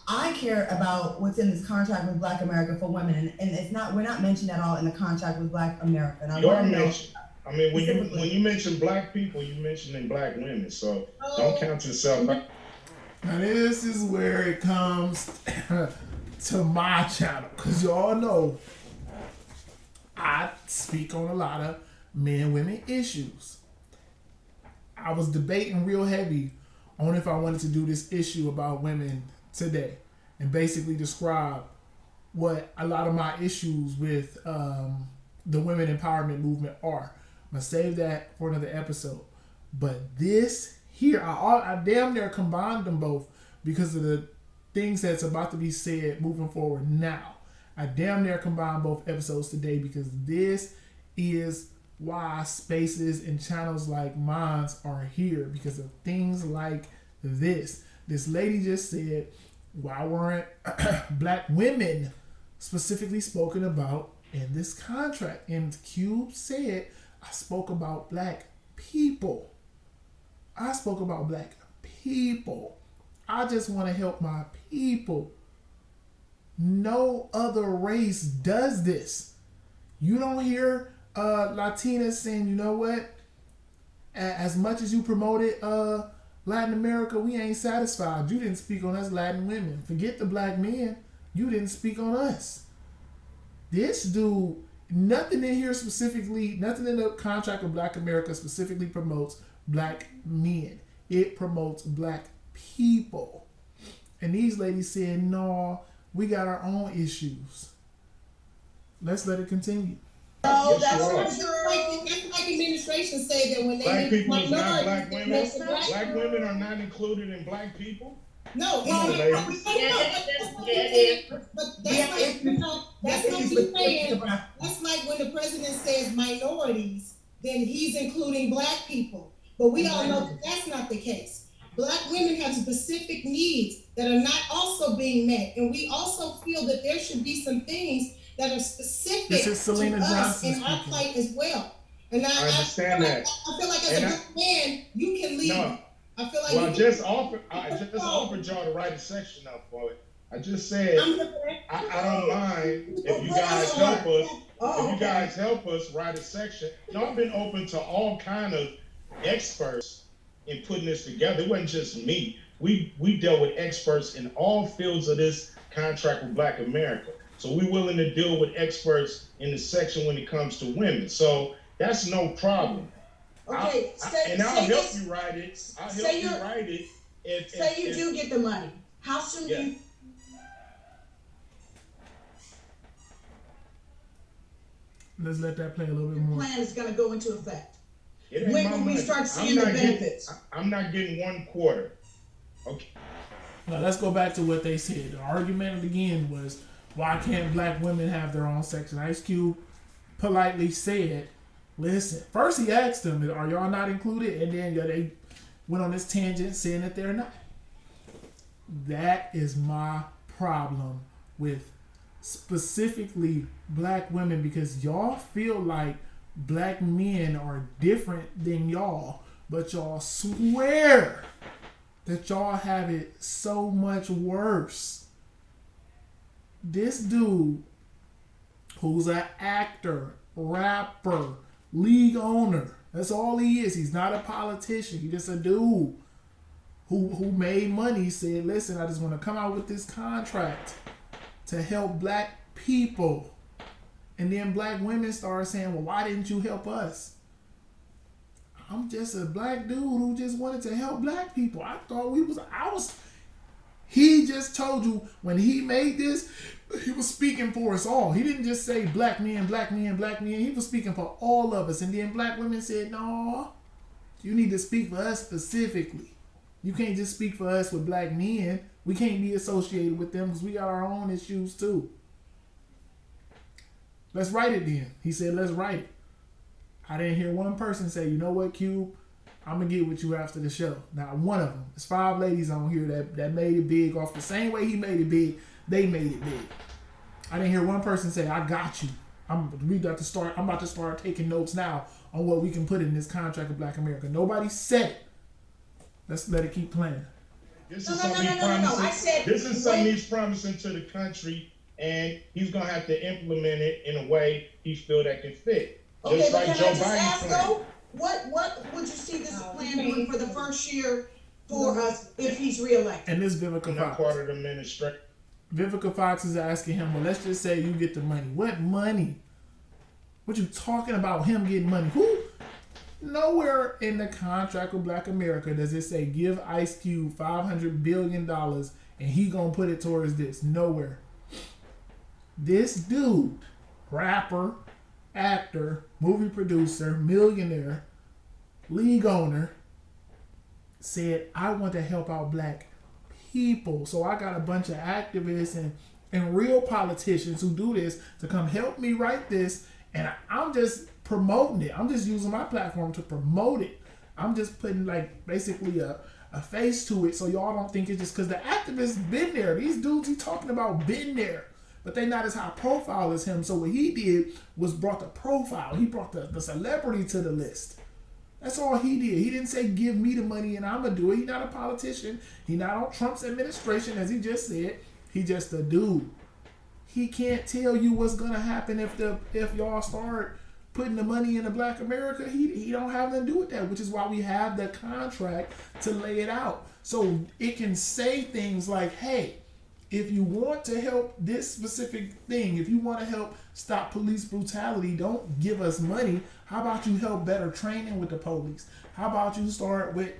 I care about what's in this contract with Black America for women, and it's not. We're not mentioned at all in the contract with Black America. And You are mentioned. I mean, when you mention black people, you mentioning black women. So don't count yourself out. Now this is where it comes to my channel, because y'all know I speak on a lot of men-women issues. I was debating real heavy on if I wanted to do this issue about women today and basically describe what a lot of my issues with the women empowerment movement are. I'm gonna save that for another episode. But this here, I damn near combined them both because of the things that's about to be said moving forward now. I damn near combined both episodes today because this is why spaces and channels like mine are here, because of things like this. This lady just said, why weren't black women specifically spoken about in this contract? And Cube said, I spoke about black people. I spoke about black people. I just want to help my people. No other race does this. You don't hear Latinas saying, you know what? As much as you promoted Latin America, we ain't satisfied. You didn't speak on us Latin women. Forget the black men. You didn't speak on us. This dude, nothing in here specifically, nothing in the contract of Black America specifically promotes black men. It promotes black people. And these ladies said, no, we got our own issues. Let's let it continue. No, Yes, you are. that's not true. That's like administration say that when they Black make people is not black minorities, women. they make the black- Black women are not included in black people. No, it's No, not. ladies. But that's not you saying. That's like when the president says minorities, then he's including black people. But we all know that that's not the case. Black women have specific needs that are not also being met, and we also feel that there should be some things that are specific This is Selena to us Johnson in our speaking. plight as well. And I understand feel that. I feel like as And a black man, you can lead. No. I feel like Well, I you just offered y'all to write a section up for it. I just said I'm here for that. I don't mind if you guys help us. Oh, If you guys help us write a section. You know, I've been open to all kind of experts in putting this together. It wasn't just me. We dealt with experts in all fields of this contract with Black America. So we're willing to deal with experts in the section when it comes to women. So That's no problem. Okay, I'll say help this. you write it. I'll Say help you you're- write it. Say you do get the money. How soon Yeah. do you? Let's let that play a little bit more. Plan is going to go into effect. It ain't When my will we money. start seeing the benefits? I'm not getting 1/4. Okay. Now let's go back to what they said. The argument again was, why can't black women have their own section? Ice Cube politely said, listen, first he asked them, are y'all not included? And then they went on this tangent saying that they're not. That is my problem with specifically black women, because y'all feel like black men are different than y'all, but y'all swear that y'all have it so much worse. This dude, who's an actor, rapper, league owner, that's all he is. He's not a politician. He's just a dude who made money, said, listen, I just want to come out with this contract to help black people. And then black women started saying, well, why didn't you help us? I'm just a black dude who just wanted to help black people. I thought he just told you when he made this, he was speaking for us all. He didn't just say black men, black men, black men. He was speaking for all of us. And then black women said, no, you need to speak for us specifically. You can't just speak for us with black men. We can't be associated with them because we got our own issues too. Let's write it then. He said, let's write it. I didn't hear one person say, you know what, Cube? I'm going to get with you after the show. Not one of them. There's 5 ladies on here that made it big off the same way he made it big. They made it big. I didn't hear one person say, I got you. I'm about to start taking notes now on what we can put in this contract of Black America. Nobody said it. Let's let it keep playing. This is something he's promising. I said, this is something he's promising to the country, and he's going to have to implement it in a way he feel that can fit. okay, Just but like can Joe I just Biden's ask plan. though? What would you see this plan doing for the first year for us if he's reelected? And this Vivica I'm not Fox. part of the administration. Vivica Fox is asking him, well, let's just say you get the money. What money? What you talking about him getting money? Who? Nowhere in the contract with Black America does it say give Ice Cube $500 billion and he gonna put it towards this. Nowhere. This dude, rapper, actor, movie producer, millionaire, league owner, said, I want to help out black people. So I got a bunch of activists and real politicians who do this to come help me write this, and I'm just promoting it. I'm just using my platform to promote it. I'm just putting like basically a face to it so y'all don't think it's just because the activists been there. These dudes he talking about been there, but they not as high profile as him. So what he did was brought the profile. He brought the celebrity to the list. That's all he did. He didn't say give me the money and I'm gonna do it. He not a politician. He not on Trump's administration, as he just said. He just a dude. He can't tell you what's gonna happen if y'all start putting the money into Black America. He don't have nothing to do with that, which is why we have the contract to lay it out. So it can say things like, hey, if you want to help this specific thing, if you want to help stop police brutality, don't give us money. How about you help better training with the police? How about you start with,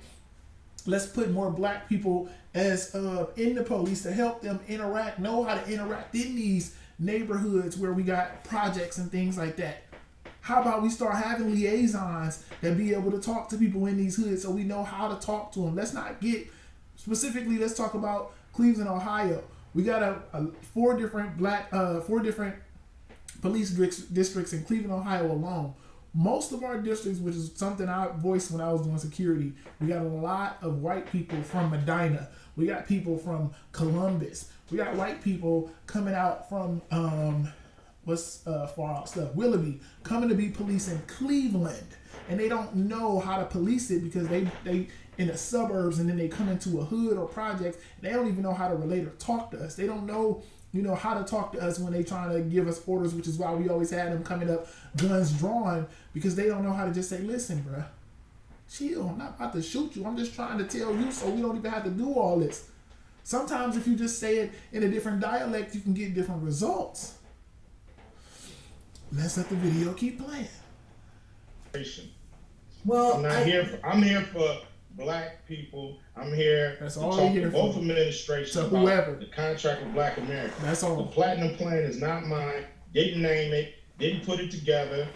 let's put more black people as in the police to help them interact, know how to interact in these neighborhoods where we got projects and things like that. How about we start having liaisons that be able to talk to people in these hoods so we know how to talk to them? Let's not get specifically, let's talk about Cleveland, Ohio. We got four different police districts in Cleveland, Ohio alone. Most of our districts, which is something I voiced when I was doing security, we got a lot of white people from Medina. We got people from Columbus. We got white people coming out from far out stuff, Willoughby, coming to be police in Cleveland, and they don't know how to police it because they in the suburbs, and then they come into a hood or projects, and they don't even know how to relate or talk to us. They don't know, how to talk to us when they trying to give us orders, which is why we always had them coming up, guns drawn, because they don't know how to just say, listen, bruh, chill, I'm not about to shoot you. I'm just trying to tell you so we don't even have to do all this. Sometimes if you just say it in a different dialect, you can get different results. Let's let the video keep playing. Well, I'm here for black people. I'm here That's to all talk here to both for. administrations To about whoever. the contract with Black America. That's all. The Platinum Plan is not mine. Didn't name it. Didn't put it together.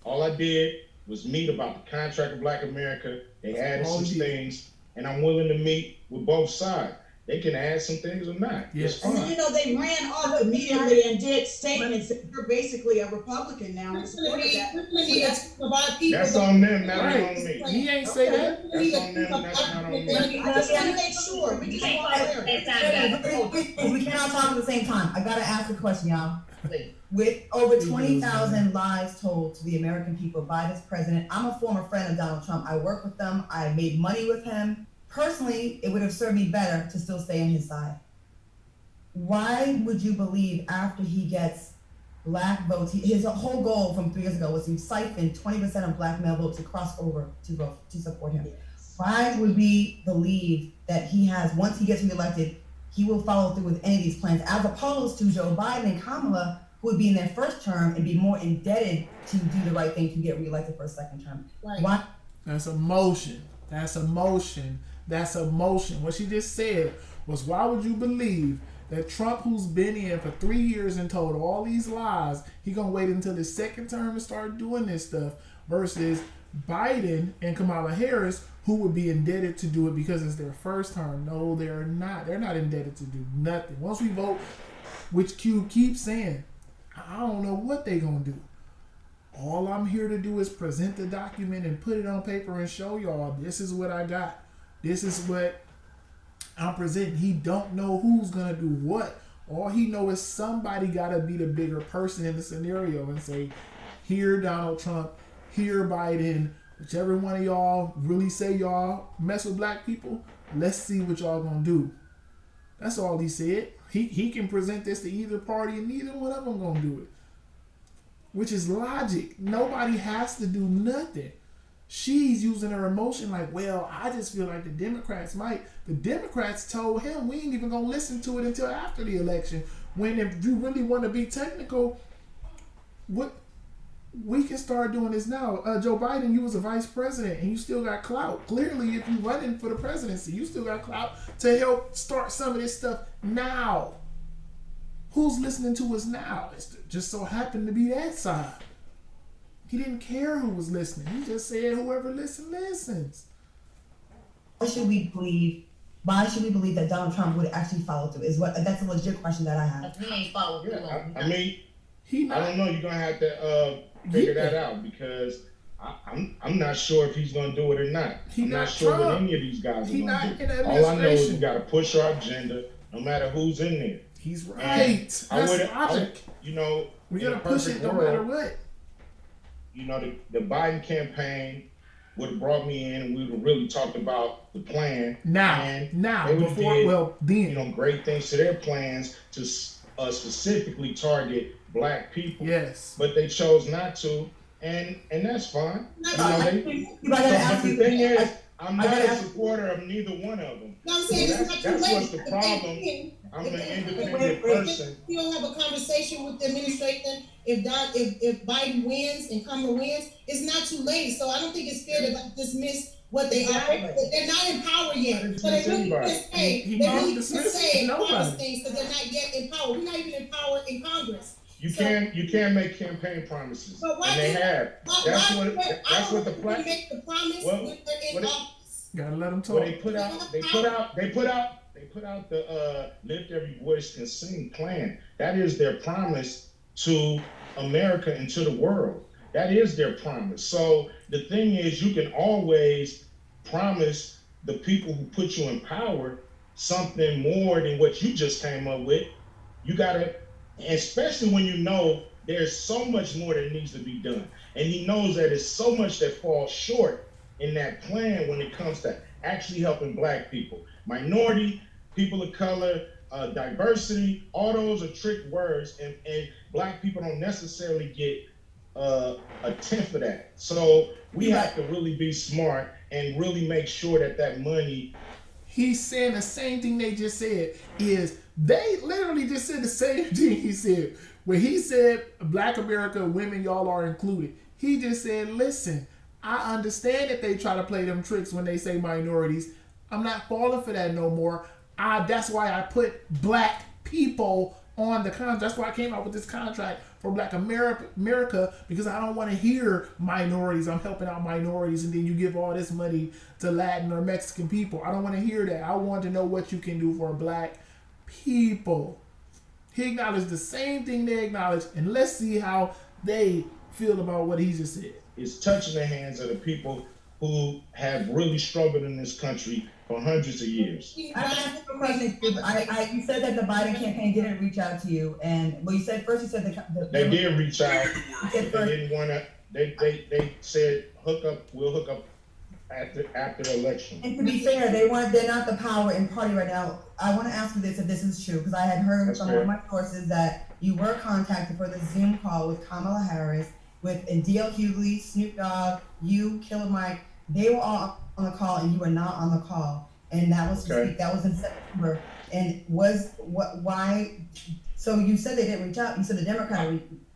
All I did was meet about the contract with Black America. They added some things, and I'm willing to meet with both sides. They can add some things or not. Yes. It's And fine. then, they ran off immediately and did statements that you're basically a Republican now in support of that. That's on them, not Right. on me. He ain't say that. That's on them, that's not on me. I just want to make sure. We just want clarity. We cannot talk at the same time. I gotta ask a question, y'all. Please. With over 20,000 lies told to the American people by this president, I'm a former friend of Donald Trump. I work with them. I made money with him. Personally, it would have served me better to still stay on his side. Why would you believe after he gets black votes, his whole goal from 3 years ago was to siphon 20% of black male votes to cross over to vote to support him? Why would we believe that he has, once he gets reelected, he will follow through with any of these plans, as opposed to Joe Biden and Kamala, who would be in their first term and be more indebted to do the right thing to get reelected for a second term? Right. Why? That's emotion. That's emotion. That's emotion. What she just said was, why would you believe that Trump, who's been in for 3 years and told all these lies, he gonna wait until his second term to start doing this stuff, versus Biden and Kamala Harris, who would be indebted to do it because it's their first term? No, they're not. They're not indebted to do nothing. Once we vote, which Q keeps saying, I don't know what they gonna do. All I'm here to do is present the document and put it on paper and show y'all, this is what I got. This is what I'm presenting. He don't know who's gonna do what. All he know is somebody gotta be the bigger person in the scenario and say, here Donald Trump, here Biden, whichever one of y'all really say y'all mess with black people, let's see what y'all gonna do. That's all he said. He can present this to either party and neither one of them gonna do it. Which is logic. Nobody has to do nothing. She's using her emotion like, well, I just feel like the Democrats might. The Democrats told him we ain't even gonna listen to it until after the election. When if you really want to be technical, what we can start doing this now. Joe Biden, you was a vice president and you still got clout. Clearly, if you running for the presidency, you still got clout to help start some of this stuff now. Who's listening to us now? It just so happened to be that side. He didn't care who was listening. He just said whoever listens. Why should we believe that Donald Trump would actually follow through? That's a legit question that I have. He ain't followed through on I mean, I don't know. You're gonna have to figure that out, because I'm not sure if he's gonna do it or not. I'm not sure what any of these guys are gonna do. All I know is we gotta push our agenda, no matter who's in there. He's right. That's logic. We gotta push it no matter what. The Biden campaign would have brought me in, and we would have really talked about the plan. Great things to their plans to specifically target black people. Yes. But they chose not to, and that's fine. The thing is, I'm not a supporter of neither one of them. No, I'm saying that's what's the problem. I'm an independent person. You don't have a conversation with the administration if Biden wins and Kamala wins. It's not too late, so I don't think it's fair to dismiss what they are. They're not in power yet, so they really can't say promise things because they're not yet in power. We're not even in power in Congress. You can't make campaign promises, and they have. That's what the plan. Make the promise when they're in office. Gotta let them talk. Well, they put out the Lift Every Voice Can Sing plan. That is their promise to America and to the world. That is their promise. So the thing is, you can always promise the people who put you in power something more than what you just came up with. You gotta, especially when you know there's so much more that needs to be done. And he knows that it's so much that falls short in that plan when it comes to actually helping black people, minority, people of color, diversity. All those are trick words, and black people don't necessarily get a tenth of that. So we have to really be smart and really make sure that money. He's saying the same thing they just said. They literally just said the same thing he said. When he said Black America, women, y'all are included. He just said, listen, I understand that they try to play them tricks when they say minorities. I'm not falling for that no more. That's why I put black people on the contract. That's why I came out with this contract for Black America, because I don't want to hear minorities. I'm helping out minorities, and then you give all this money to Latin or Mexican people. I don't want to hear that. I want to know what you can do for black people. He acknowledged the same thing they acknowledged, and let's see how they feel about what he just said. It's touching the hands of the people who have really struggled in this country for hundreds of years. I asked you a question. You said that the Biden campaign didn't reach out to you, and well, you said they did reach out. They didn't want to. They said we'll hook up after the election. And to be fair, they're not the power in party right now. I want to ask you this, if this is true, because I had heard from one of my sources that you were contacted for the Zoom call with Kamala Harris, with D.L. Hughley, Snoop Dogg, you, Killer Mike. They were all on the call, and you were not on the call, and that was that was in September. And why? So you said they didn't reach out. You said the Democrat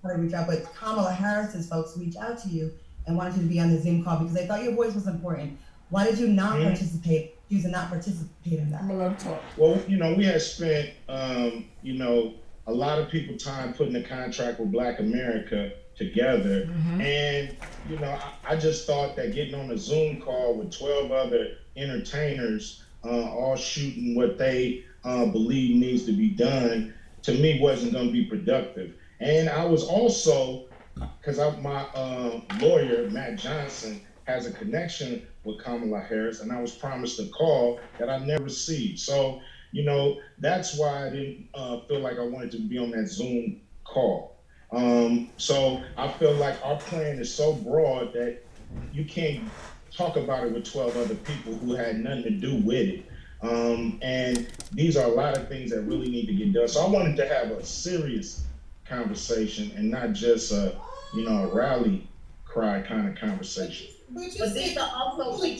reached out, but Kamala Harris's folks reached out to you and wanted you to be on the Zoom call because they thought your voice was important. Why did you not participate? Choose to not participate in that? I'm gonna let him talk. Well, we had spent, a lot of people time putting the contract with Black America together, and I just thought that getting on a Zoom call with 12 other entertainers, all shooting what they believe needs to be done, to me wasn't going to be productive. And I was also, because my lawyer Matt Johnson has a connection with Kamala Harris, and I was promised a call that I never received. So that's why I didn't feel like I wanted to be on that Zoom call. So I feel like our plan is so broad that you can't talk about it with 12 other people who had nothing to do with it. And these are a lot of things that really need to get done. So I wanted to have a serious conversation and not just a rally cry kind of conversation. But you said these are also you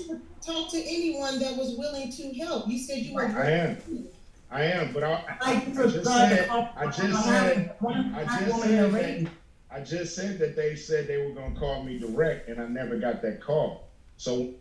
would talk to anyone that was willing to help. You said you were. I am, but I just said that they said they were going to call me direct, and I never got that call. So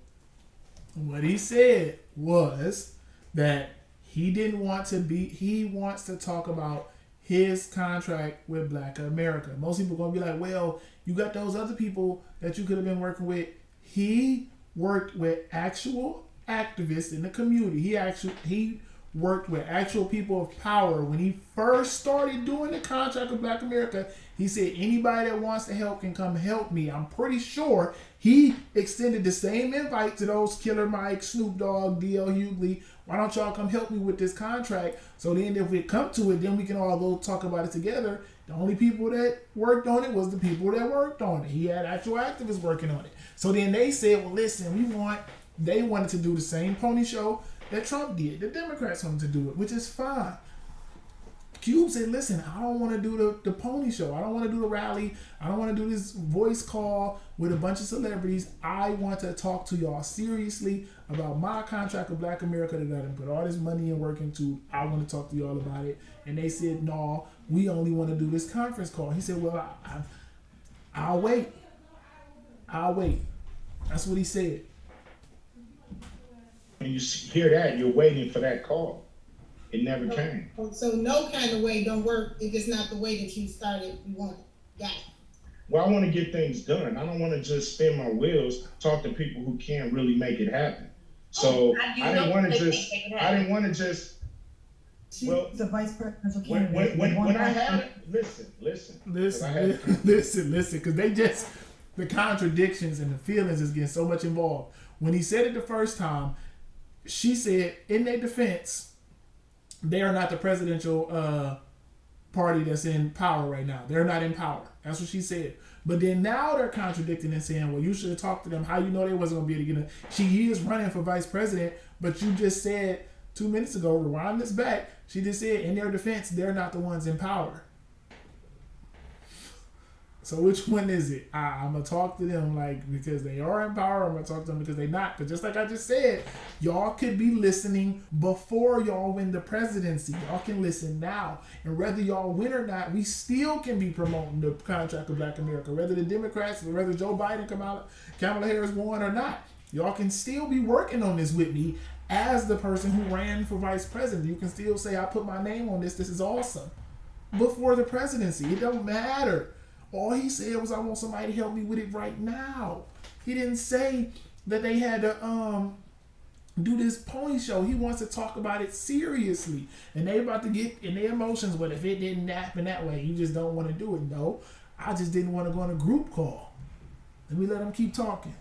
what he said was that he didn't want to be. He wants to talk about his contract with Black America. Most people are going to be like, well, you got those other people that you could have been working with. He worked with actual activists in the community. He worked with actual people of power. When he first started doing the contract with Black America, he said, anybody that wants to help can come help me. I'm pretty sure he extended the same invite to those Killer Mike, Snoop Dogg, D.L. Hughley. Why don't y'all come help me with this contract? So then if we come to it, then we can all go talk about it together. The only people that worked on it was the people that worked on it. He had actual activists working on it. So then they said, well, listen, they wanted to do the same pony show that Trump did. The Democrats wanted to do it, which is fine. Cube said, listen, I don't want to do the pony show. I don't want to do the rally. I don't want to do this voice call with a bunch of celebrities. I want to talk to y'all seriously about my contract with Black America that I done put all this money and work into. I want to talk to y'all about it. And they said, no, we only want to do this conference call. He said, well, I'll wait. That's what he said. And you hear that, you're waiting for that call. It never came. So no kind of way don't work if it's not the way that you started. You want got it. Well, I want to get things done. I don't want to just spin my wheels, talk to people who can't really make it happen. So I didn't want to just. Well, the vice presidential candidate. When I had it, listen, because the contradictions and the feelings is getting so much involved. When he said it the first time, she said, in their defense, they are not the presidential party that's in power right now. They're not in power. That's what she said. But then now they're contradicting and saying, well, you should have talked to them. How you know they wasn't going to be able to get in? She is running for vice president, but you just said 2 minutes ago, rewind this back, she just said, in their defense, they're not the ones in power. So which one is it? I'm gonna talk to them like because they are in power. I'm gonna talk to them because they're not. Because just like I just said, y'all could be listening before y'all win the presidency. Y'all can listen now, and whether y'all win or not, we still can be promoting the contract of Black America. Whether the Democrats, whether Joe Biden, Kamala Harris won or not, y'all can still be working on this with me as the person who ran for vice president. You can still say I put my name on this. This is awesome. Before the presidency, it don't matter. All he said was, I want somebody to help me with it right now. He didn't say that they had to do this pony show. He wants to talk about it seriously. And they about to get in their emotions, but if it didn't happen that way, you just don't want to do it. No, I just didn't want to go on a group call. Let me let him keep talking.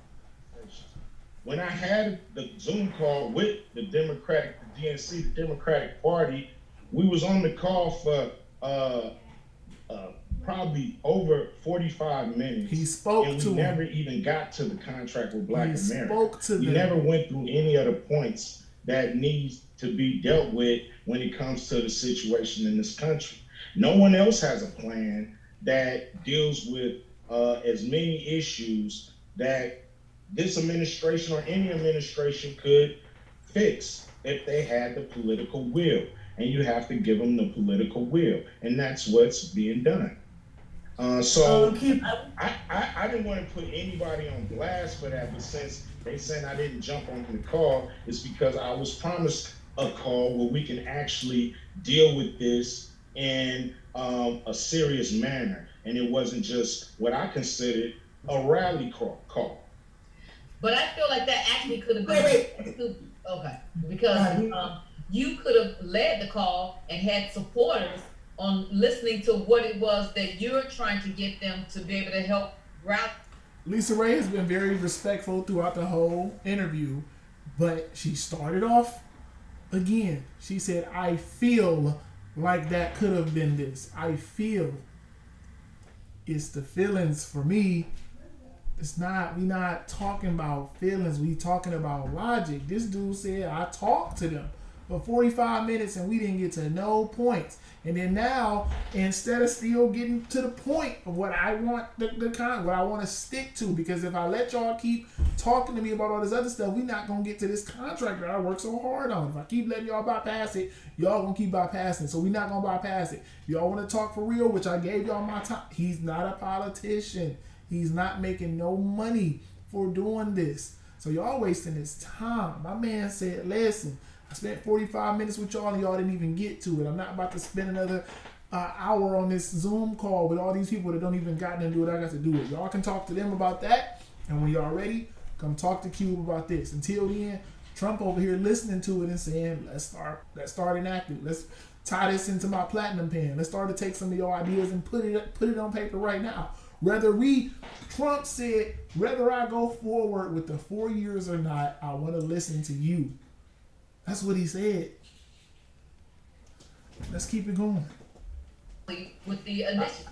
When I had the Zoom call with the DNC, the Democratic Party, we was on the call for probably over 45 minutes. He spoke and to we him. never even got to the contract with Black He America. spoke to we them. never went through any of the points that needs to be dealt with when it comes to the situation in this country. No one else has a plan that deals with as many issues that this administration or any administration could fix if they had the political will. And you have to give them the political will. And that's what's being done. I didn't want to put anybody on blast for that, but since they said I didn't jump on the call, it's because I was promised a call where we can actually deal with this in a serious manner. And it wasn't just what I considered a rally call. But I feel like that actually could have been okay, because you could have led the call and had supporters on listening to what it was that you're trying to get them to be able to help route. Lisa Ray has been very respectful throughout the whole interview, but she started off again. She said, I feel like that could have been this. I feel. It's the feelings for me. It's not, we not talking about feelings. We talking about logic. This dude said, I talked to them for 45 minutes and we didn't get to no points. And then now, instead of still getting to the point of what I want what I want to stick to, because if I let y'all keep talking to me about all this other stuff, we're not gonna get to this contract that I work so hard on. If I keep letting y'all bypass it, y'all gonna keep bypassing. So we're not gonna bypass it. Y'all want to talk for real, which I gave y'all my time. He's not a politician. He's not making no money for doing this. So y'all wasting his time. My man said, listen, I spent 45 minutes with y'all and y'all didn't even get to it. I'm not about to spend another hour on this Zoom call with all these people that don't even got to do what I got to do with. Y'all can talk to them about that. And when y'all ready, come talk to Cube about this. Until then, Trump over here listening to it and saying, let's start enacting. Let's tie this into my platinum pen. Let's start to take some of your ideas and put it on paper right now. Trump said, whether I go forward with the 4 years or not, I want to listen to you. That's what he said. Let's keep it going. With the initiative.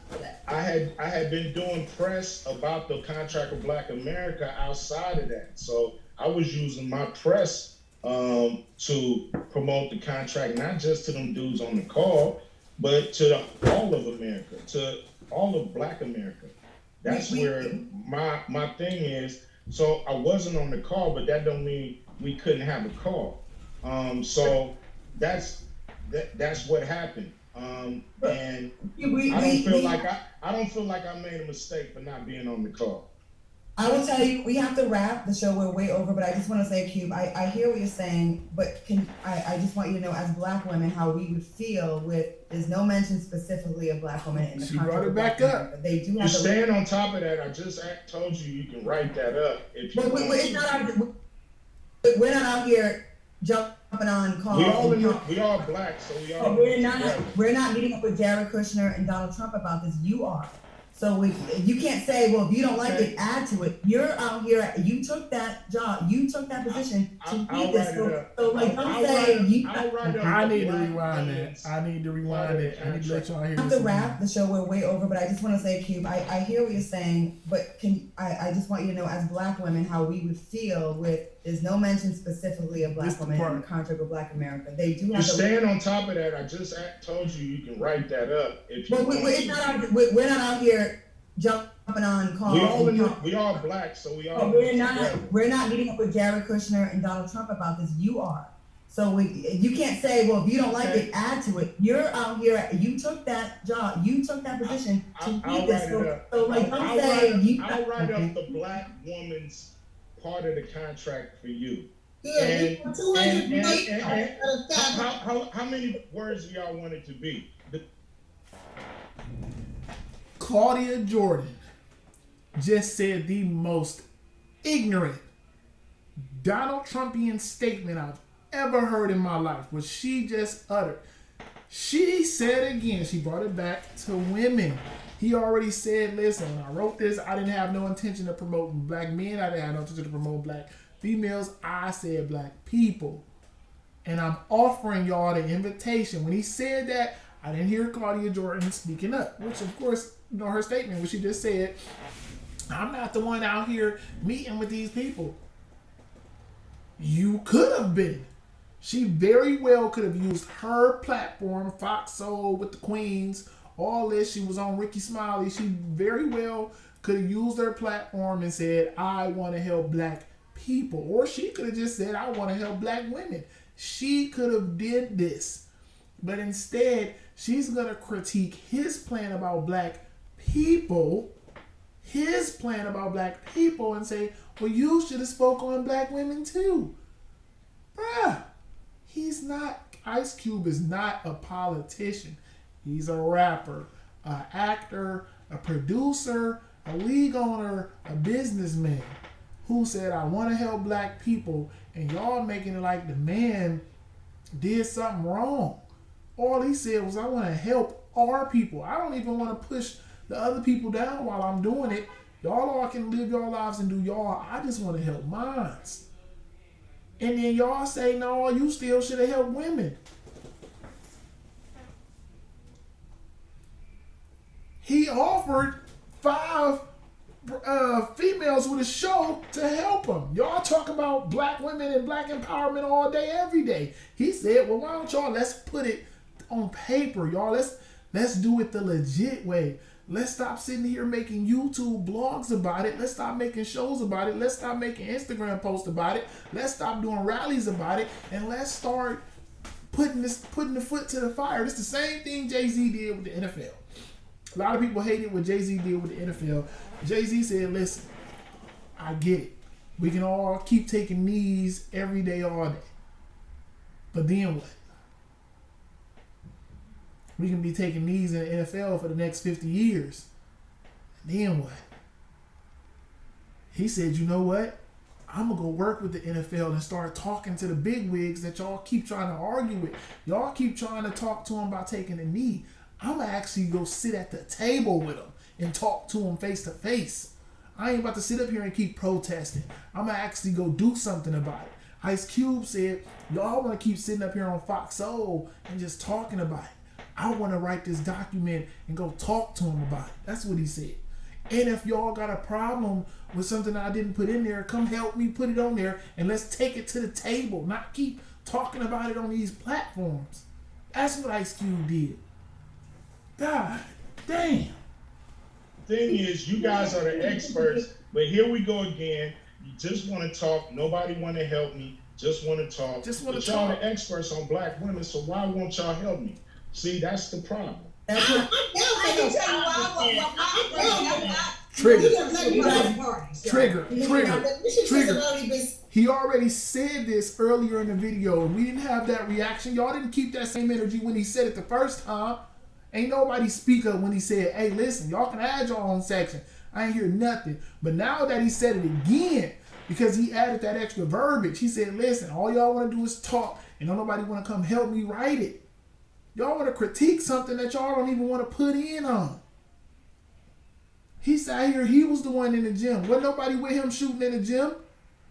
I had been doing press about the contract with Black America outside of that. So I was using my press to promote the contract, not just to them dudes on the call, but to all of America, to all of Black America. That's where my thing is. So I wasn't on the call, but that don't mean we couldn't have a call. So that's what happened. And I don't feel like I made a mistake for not being on the call. I will tell you, we have to wrap the show. We're way over, but I just want to say, Cube, I hear what you're saying, but I just want you to know, as Black women, how we would feel with, there's no mention specifically of Black women in the She contract. brought it back up. But they do You're have staying on top of that. I just told you can write that up if you want to. We're not out here jumping on calls. We all Black, so we all. We're not meeting up with Jared Kushner and Donald Trump about this. You are. So you can't say, well, if you don't like it, add to it. You're out here. You took that job. You took that position to lead this. So like, don't say you. I need to rewind that. I need to let y'all hear. We have to wrap the show. We're way over, but I just want to say, Cube, I hear what you're saying, but I just want you to know, as Black women, how we would feel with, there's no mention specifically of Black women in the contract with Black America. They do have. You're staying on top of that. I just told you can write that up if you want we're not out here jumping on calls. We all black, so we all. But we're not meeting up with Jared Kushner and Donald Trump about this. You are. So you can't say, well, if you don't like it, add to it. You're out here. You took that job. You took that position to lead this. So like, don't say you. I'll write up the black woman's part of the contract for you. Good. How many words do y'all want it to be? Claudia Jordan just said the most ignorant Donald Trumpian statement I've ever heard in my life, what she just uttered. She said again, she brought it back to women. He already said, listen, when I wrote this, I didn't have no intention of promoting black men. I didn't have no intention to promote black females. I said black people. And I'm offering y'all the invitation. When he said that, I didn't hear Claudia Jordan speaking up, which of course, you know, her statement, what she just said, I'm not the one out here meeting with these people. You could have been. She very well could have used her platform, Fox Soul with the Queens, all this. She was on Ricky Smiley. She very well could have used her platform and said, I want to help black people. Or she could have just said, I want to help black women. She could have did this. But instead, she's going to critique his plan about black people, and say, well, you should have spoke on black women too. Bruh. He's not, Ice Cube is not a politician. He's a rapper, an actor, a producer, a league owner, a businessman who said, I want to help black people, and y'all making it like the man did something wrong. All he said was, I want to help our people. I don't even want to push the other people down while I'm doing it. Y'all all can live your lives and do y'all. I just want to help mine. And then y'all say, no, you still should have helped women. He offered 5 females with a show to help him. Y'all talk about black women and black empowerment all day, every day. He said, well, why don't y'all, let's put it on paper, y'all. Let's do it the legit way. Let's stop sitting here making YouTube blogs about it. Let's stop making shows about it. Let's stop making Instagram posts about it. Let's stop doing rallies about it. And let's start putting the foot to the fire. It's the same thing Jay-Z did with the NFL. A lot of people hated what Jay-Z did with the NFL. Jay-Z said, listen, I get it. We can all keep taking knees every day, all day. But then what? We can be taking knees in the NFL for the next 50 years. And then what? He said, you know what? I'm going to go work with the NFL and start talking to the big wigs that y'all keep trying to argue with. Y'all keep trying to talk to them about taking a knee. I'm going to actually go sit at the table with them and talk to them face to face. I ain't about to sit up here and keep protesting. I'm going to actually go do something about it. Ice Cube said, y'all want to keep sitting up here on Fox Soul and just talking about it. I want to write this document and go talk to him about it. That's what he said. And if y'all got a problem with something I didn't put in there, come help me put it on there and let's take it to the table, not keep talking about it on these platforms. That's what Ice Cube did. God damn. Thing is, you guys are the experts, but here we go again. You just want to talk. Nobody want to help me. Just want to talk. But y'all the experts on black women, so why won't y'all help me? See, that's the problem. I can tell you why. Trigger. He already said this earlier in the video, and we didn't have that reaction. Y'all didn't keep that same energy when he said it the first time. Ain't nobody speak up when he said, hey, listen, y'all can add your own section. I ain't hear nothing. But now that he said it again, because he added that extra verbiage, he said, listen, all y'all want to do is talk, and don't nobody want to come help me write it. Y'all want to critique something that y'all don't even want to put in on. He sat here, he was the one in the gym. Wasn't nobody with him shooting in the gym.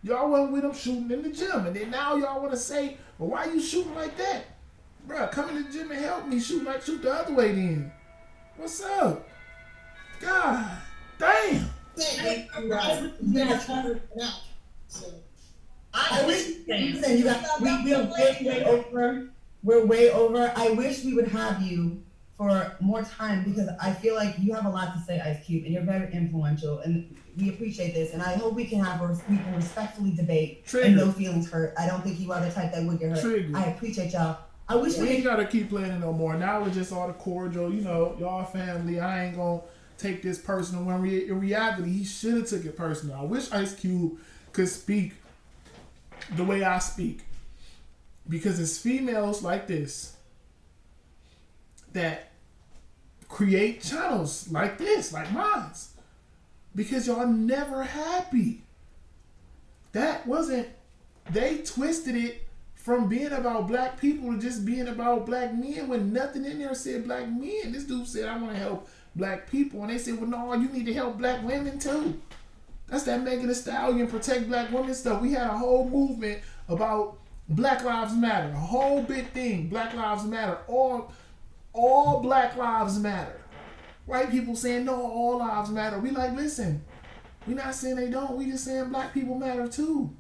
Y'all wasn't with him shooting in the gym. And then now y'all want to say, well, why you shooting like that? Bruh, come in the gym and help me shoot the other way then. What's up? God damn. I wish we're way over. I wish we would have you for more time, because I feel like you have a lot to say, Ice Cube, and you're very influential, and we appreciate this. And I hope we can respectfully debate and no feelings hurt. I don't think you are the type that would get hurt. Trigger. I appreciate y'all. I wish we ain't gotta keep playing it no more. Now it's just all the cordial, you know, y'all family. I ain't gonna take this personal. When in reality, he should have took it personal. I wish Ice Cube could speak the way I speak, because it's females like this that create channels like this, like mine, because y'all never happy. That wasn't, they twisted it from being about black people to just being about black men, when nothing in there said black men. This dude said, I want to help black people. And they said, well, no, you need to help black women too. That's that Megan Thee Stallion protect black women stuff. We had a whole movement about Black Lives Matter, a whole big thing. Black Lives Matter. All Black Lives Matter. White people saying, no, all lives matter. We like, listen, we not saying they don't. We just saying black people matter too.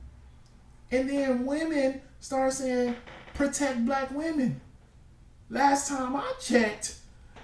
And then women start saying, protect black women. Last time I checked,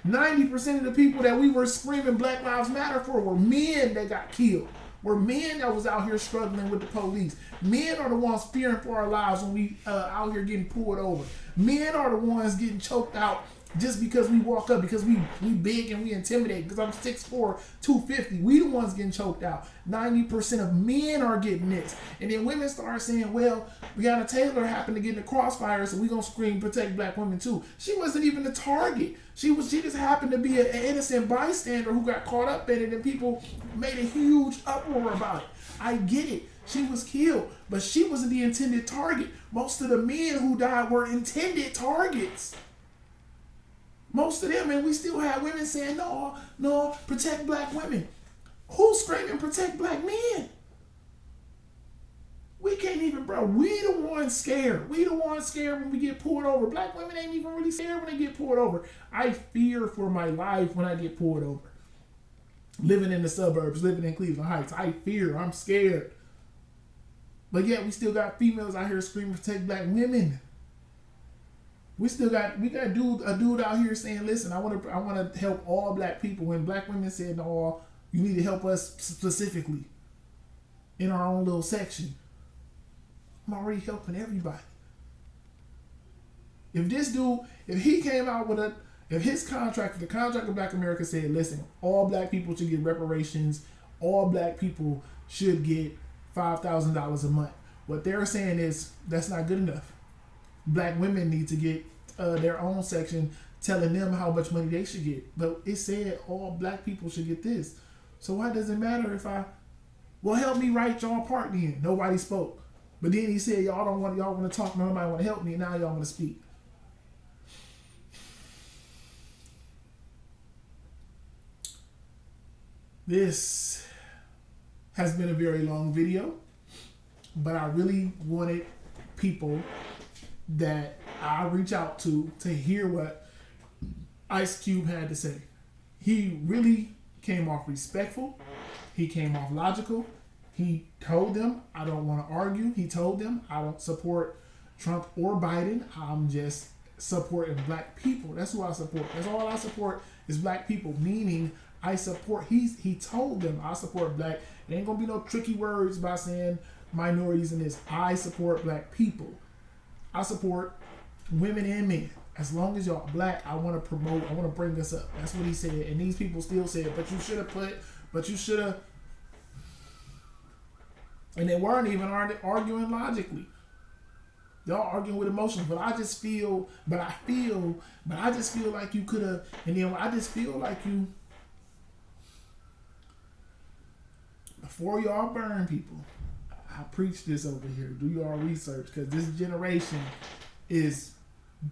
90% of the people that we were screaming Black Lives Matter for were men that got killed. Were men that was out here struggling with the police. Men are the ones fearing for our lives when we out here getting pulled over. Men are the ones getting choked out just because we walk up, because we big and we intimidate, because I'm 6'4", 250. We the ones getting choked out. 90% of men are getting this. And then women start saying, well, Breonna Taylor happened to get in the crossfire, so we gonna scream protect black women too. She wasn't even the target. She just happened to be an innocent bystander who got caught up in it, and people made a huge uproar about it. I get it. She was killed, but she wasn't the intended target. Most of the men who died were intended targets. Most of them, and we still have women saying, no, protect black women. Who's screaming protect black men? We can't even, bro. We the ones scared. We the ones scared when we get pulled over. Black women ain't even really scared when they get pulled over. I fear for my life when I get pulled over. Living in the suburbs, living in Cleveland Heights, I fear. I'm scared. But yet we still got females out here screaming protect black women. We got a dude out here saying, listen, I want to help all black people. When black women said, no, you need to help us specifically in our own little section. I'm already helping everybody. If this dude, if he came out with if his contract, the contract of Black America said, listen, all black people should get reparations, all black people should get $5,000 a month. What they're saying is that's not good enough. Black women need to get their own section telling them how much money they should get. But it said all black people should get this. So why does it matter if well, help me write y'all part then? Nobody spoke. But then he said, y'all want to talk, nobody want to help me, and now y'all want to speak. This has been a very long video, but I really wanted people that I reach out to hear what Ice Cube had to say. He really came off respectful. He came off logical. He told them, I don't want to argue. He told them, I don't support Trump or Biden. I'm just supporting black people. That's who I support. That's all I support is black people, meaning I support, he told them, I support black. There ain't going to be no tricky words by saying minorities in this. I support black people. I support women and men. As long as y'all black, I want to promote, I want to bring this up. That's what he said. And these people still said, but you should have. And they weren't even arguing logically. Y'all arguing with emotions. But I just feel like you could have, and then I just feel like you, before y'all burn people, I preach this over here. Do y'all research, because this generation is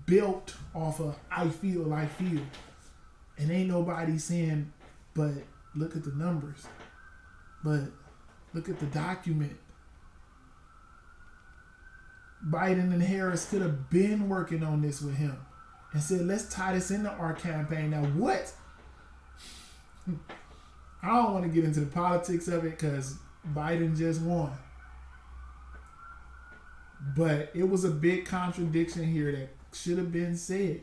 built off of I feel. And ain't nobody saying, but look at the numbers. But look at the document. Biden and Harris could have been working on this with him and said, let's tie this into our campaign. Now what? I don't want to get into the politics of it because Biden just won. But it was a big contradiction here that should have been said.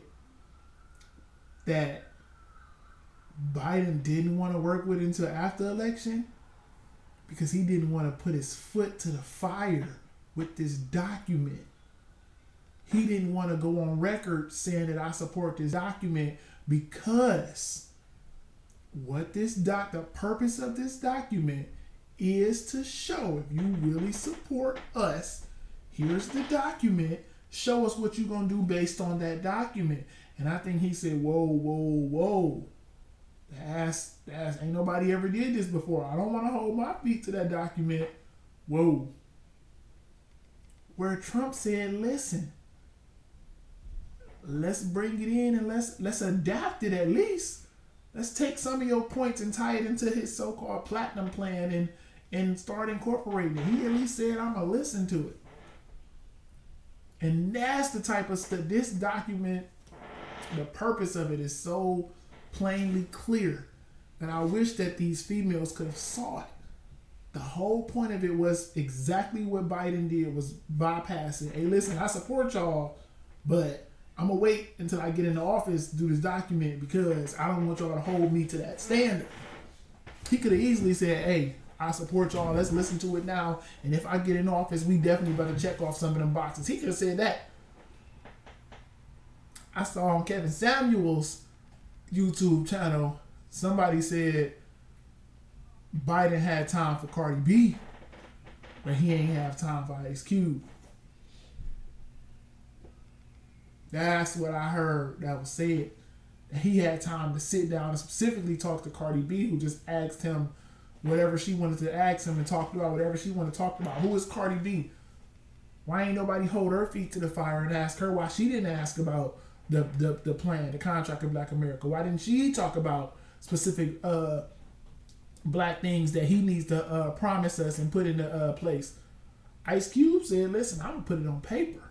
That Biden didn't want to work with until after election because he didn't want to put his foot to the fire with this document. He didn't want to go on record saying that I support this document because the purpose of this document is to show if you really support us, here's the document, show us what you're going to do based on that document. And I think he said, whoa. That's ain't nobody ever did this before. I don't want to hold my feet to that document. Whoa. Where Trump said, listen, let's bring it in and let's adapt it at least. Let's take some of your points and tie it into his so-called platinum plan and start incorporating it. He at least said, I'm going to listen to it. And that's the type of stuff, this document, the purpose of it is so plainly clear that I wish that these females could have saw it. The whole point of it was exactly what Biden did, was bypassing. Hey, listen, I support y'all, but I'm going to wait until I get into office to do this document because I don't want y'all to hold me to that standard. He could have easily said, hey, I support y'all. Let's listen to it now. And if I get in office, we definitely better check off some of them boxes. He could have said that. I saw on Kevin Samuel's YouTube channel, somebody said Biden had time for Cardi B, but he ain't have time for Ice Cube. That's what I heard that was said. He had time to sit down and specifically talk to Cardi B, who just asked him whatever she wanted to ask him and talked about whatever she wanted to talk about. Who is Cardi B? Why ain't nobody hold her feet to the fire and ask her why she didn't ask about the plan, the contract of Black America? Why didn't she talk about specific black things that he needs to promise us and put into place? Ice Cube said, listen, I'm going to put it on paper.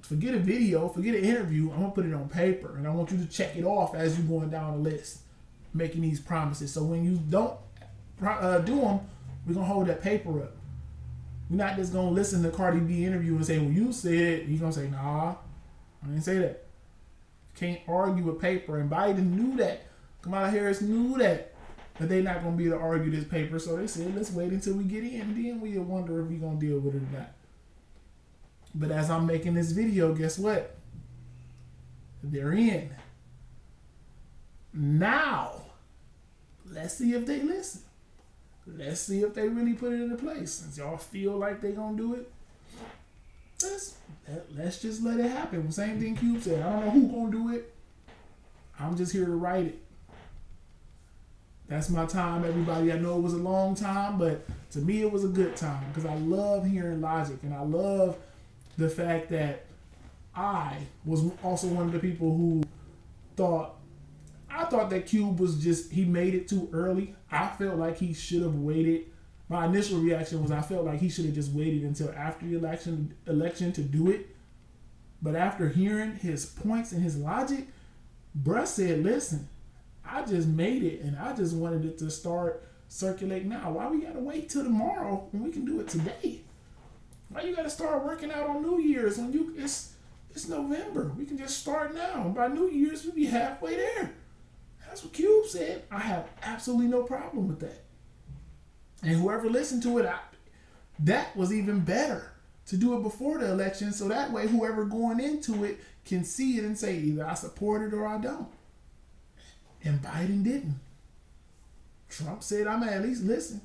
Forget a video, forget an interview, I'm going to put it on paper. And I want you to check it off as you're going down the list, making these promises. So when you don't do them, we're going to hold that paper up. We're not just going to listen to Cardi B interview and say, well, you said, you're going to say, nah, I didn't say that. Can't argue with paper. And Biden knew that. Kamala Harris knew that they're not going to be able to argue this paper. So they said, let's wait until we get in. Then we'll wonder if we're going to deal with it or not. But as I'm making this video, guess what? They're in. Now, let's see if they listen. Let's see if they really put it into place. Since y'all feel like they're going to do it, let's just let it happen. Same thing Cube said. I don't know who's going to do it. I'm just here to write it. That's my time, everybody. I know it was a long time, but to me it was a good time because I love hearing logic, and I love the fact that I was also one of the people who thought that Cube was he made it too early. I felt like he should have waited. My initial reaction was I felt like he should have just waited until after the election to do it. But after hearing his points and his logic, bruh said, listen, I just made it and I just wanted it to start circulating now. Why we gotta wait till tomorrow when we can do it today? Why you gotta start working out on New Year's when it's November? We can just start now. And by New Year's, we'll be halfway there. That's what Cube said. I have absolutely no problem with that. And whoever listened to it, that was even better to do it before the election. So that way, whoever going into it can see it and say, either I support it or I don't. And Biden didn't. Trump said, I'm at least listen.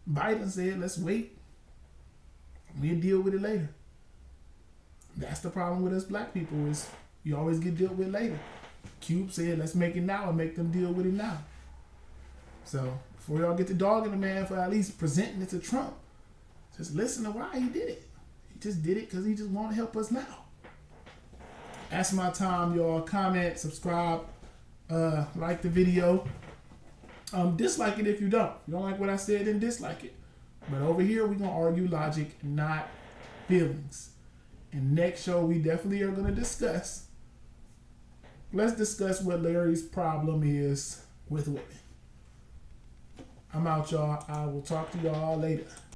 Biden said, let's wait. We'll deal with it later. That's the problem with us black people is you always get dealt with later. Cube said, let's make it now and make them deal with it now. So before y'all get to dogging the man for at least presenting it to Trump, just listen to why he did it. He just did it because he just want to help us now. That's my time, y'all. Comment, subscribe, like the video. Dislike it if you don't. If you don't like what I said, then dislike it. But over here, we're going to argue logic, not feelings. And next show, we definitely are going to discuss. Let's discuss what Larry's problem is with women. I'm out, y'all. I will talk to y'all later.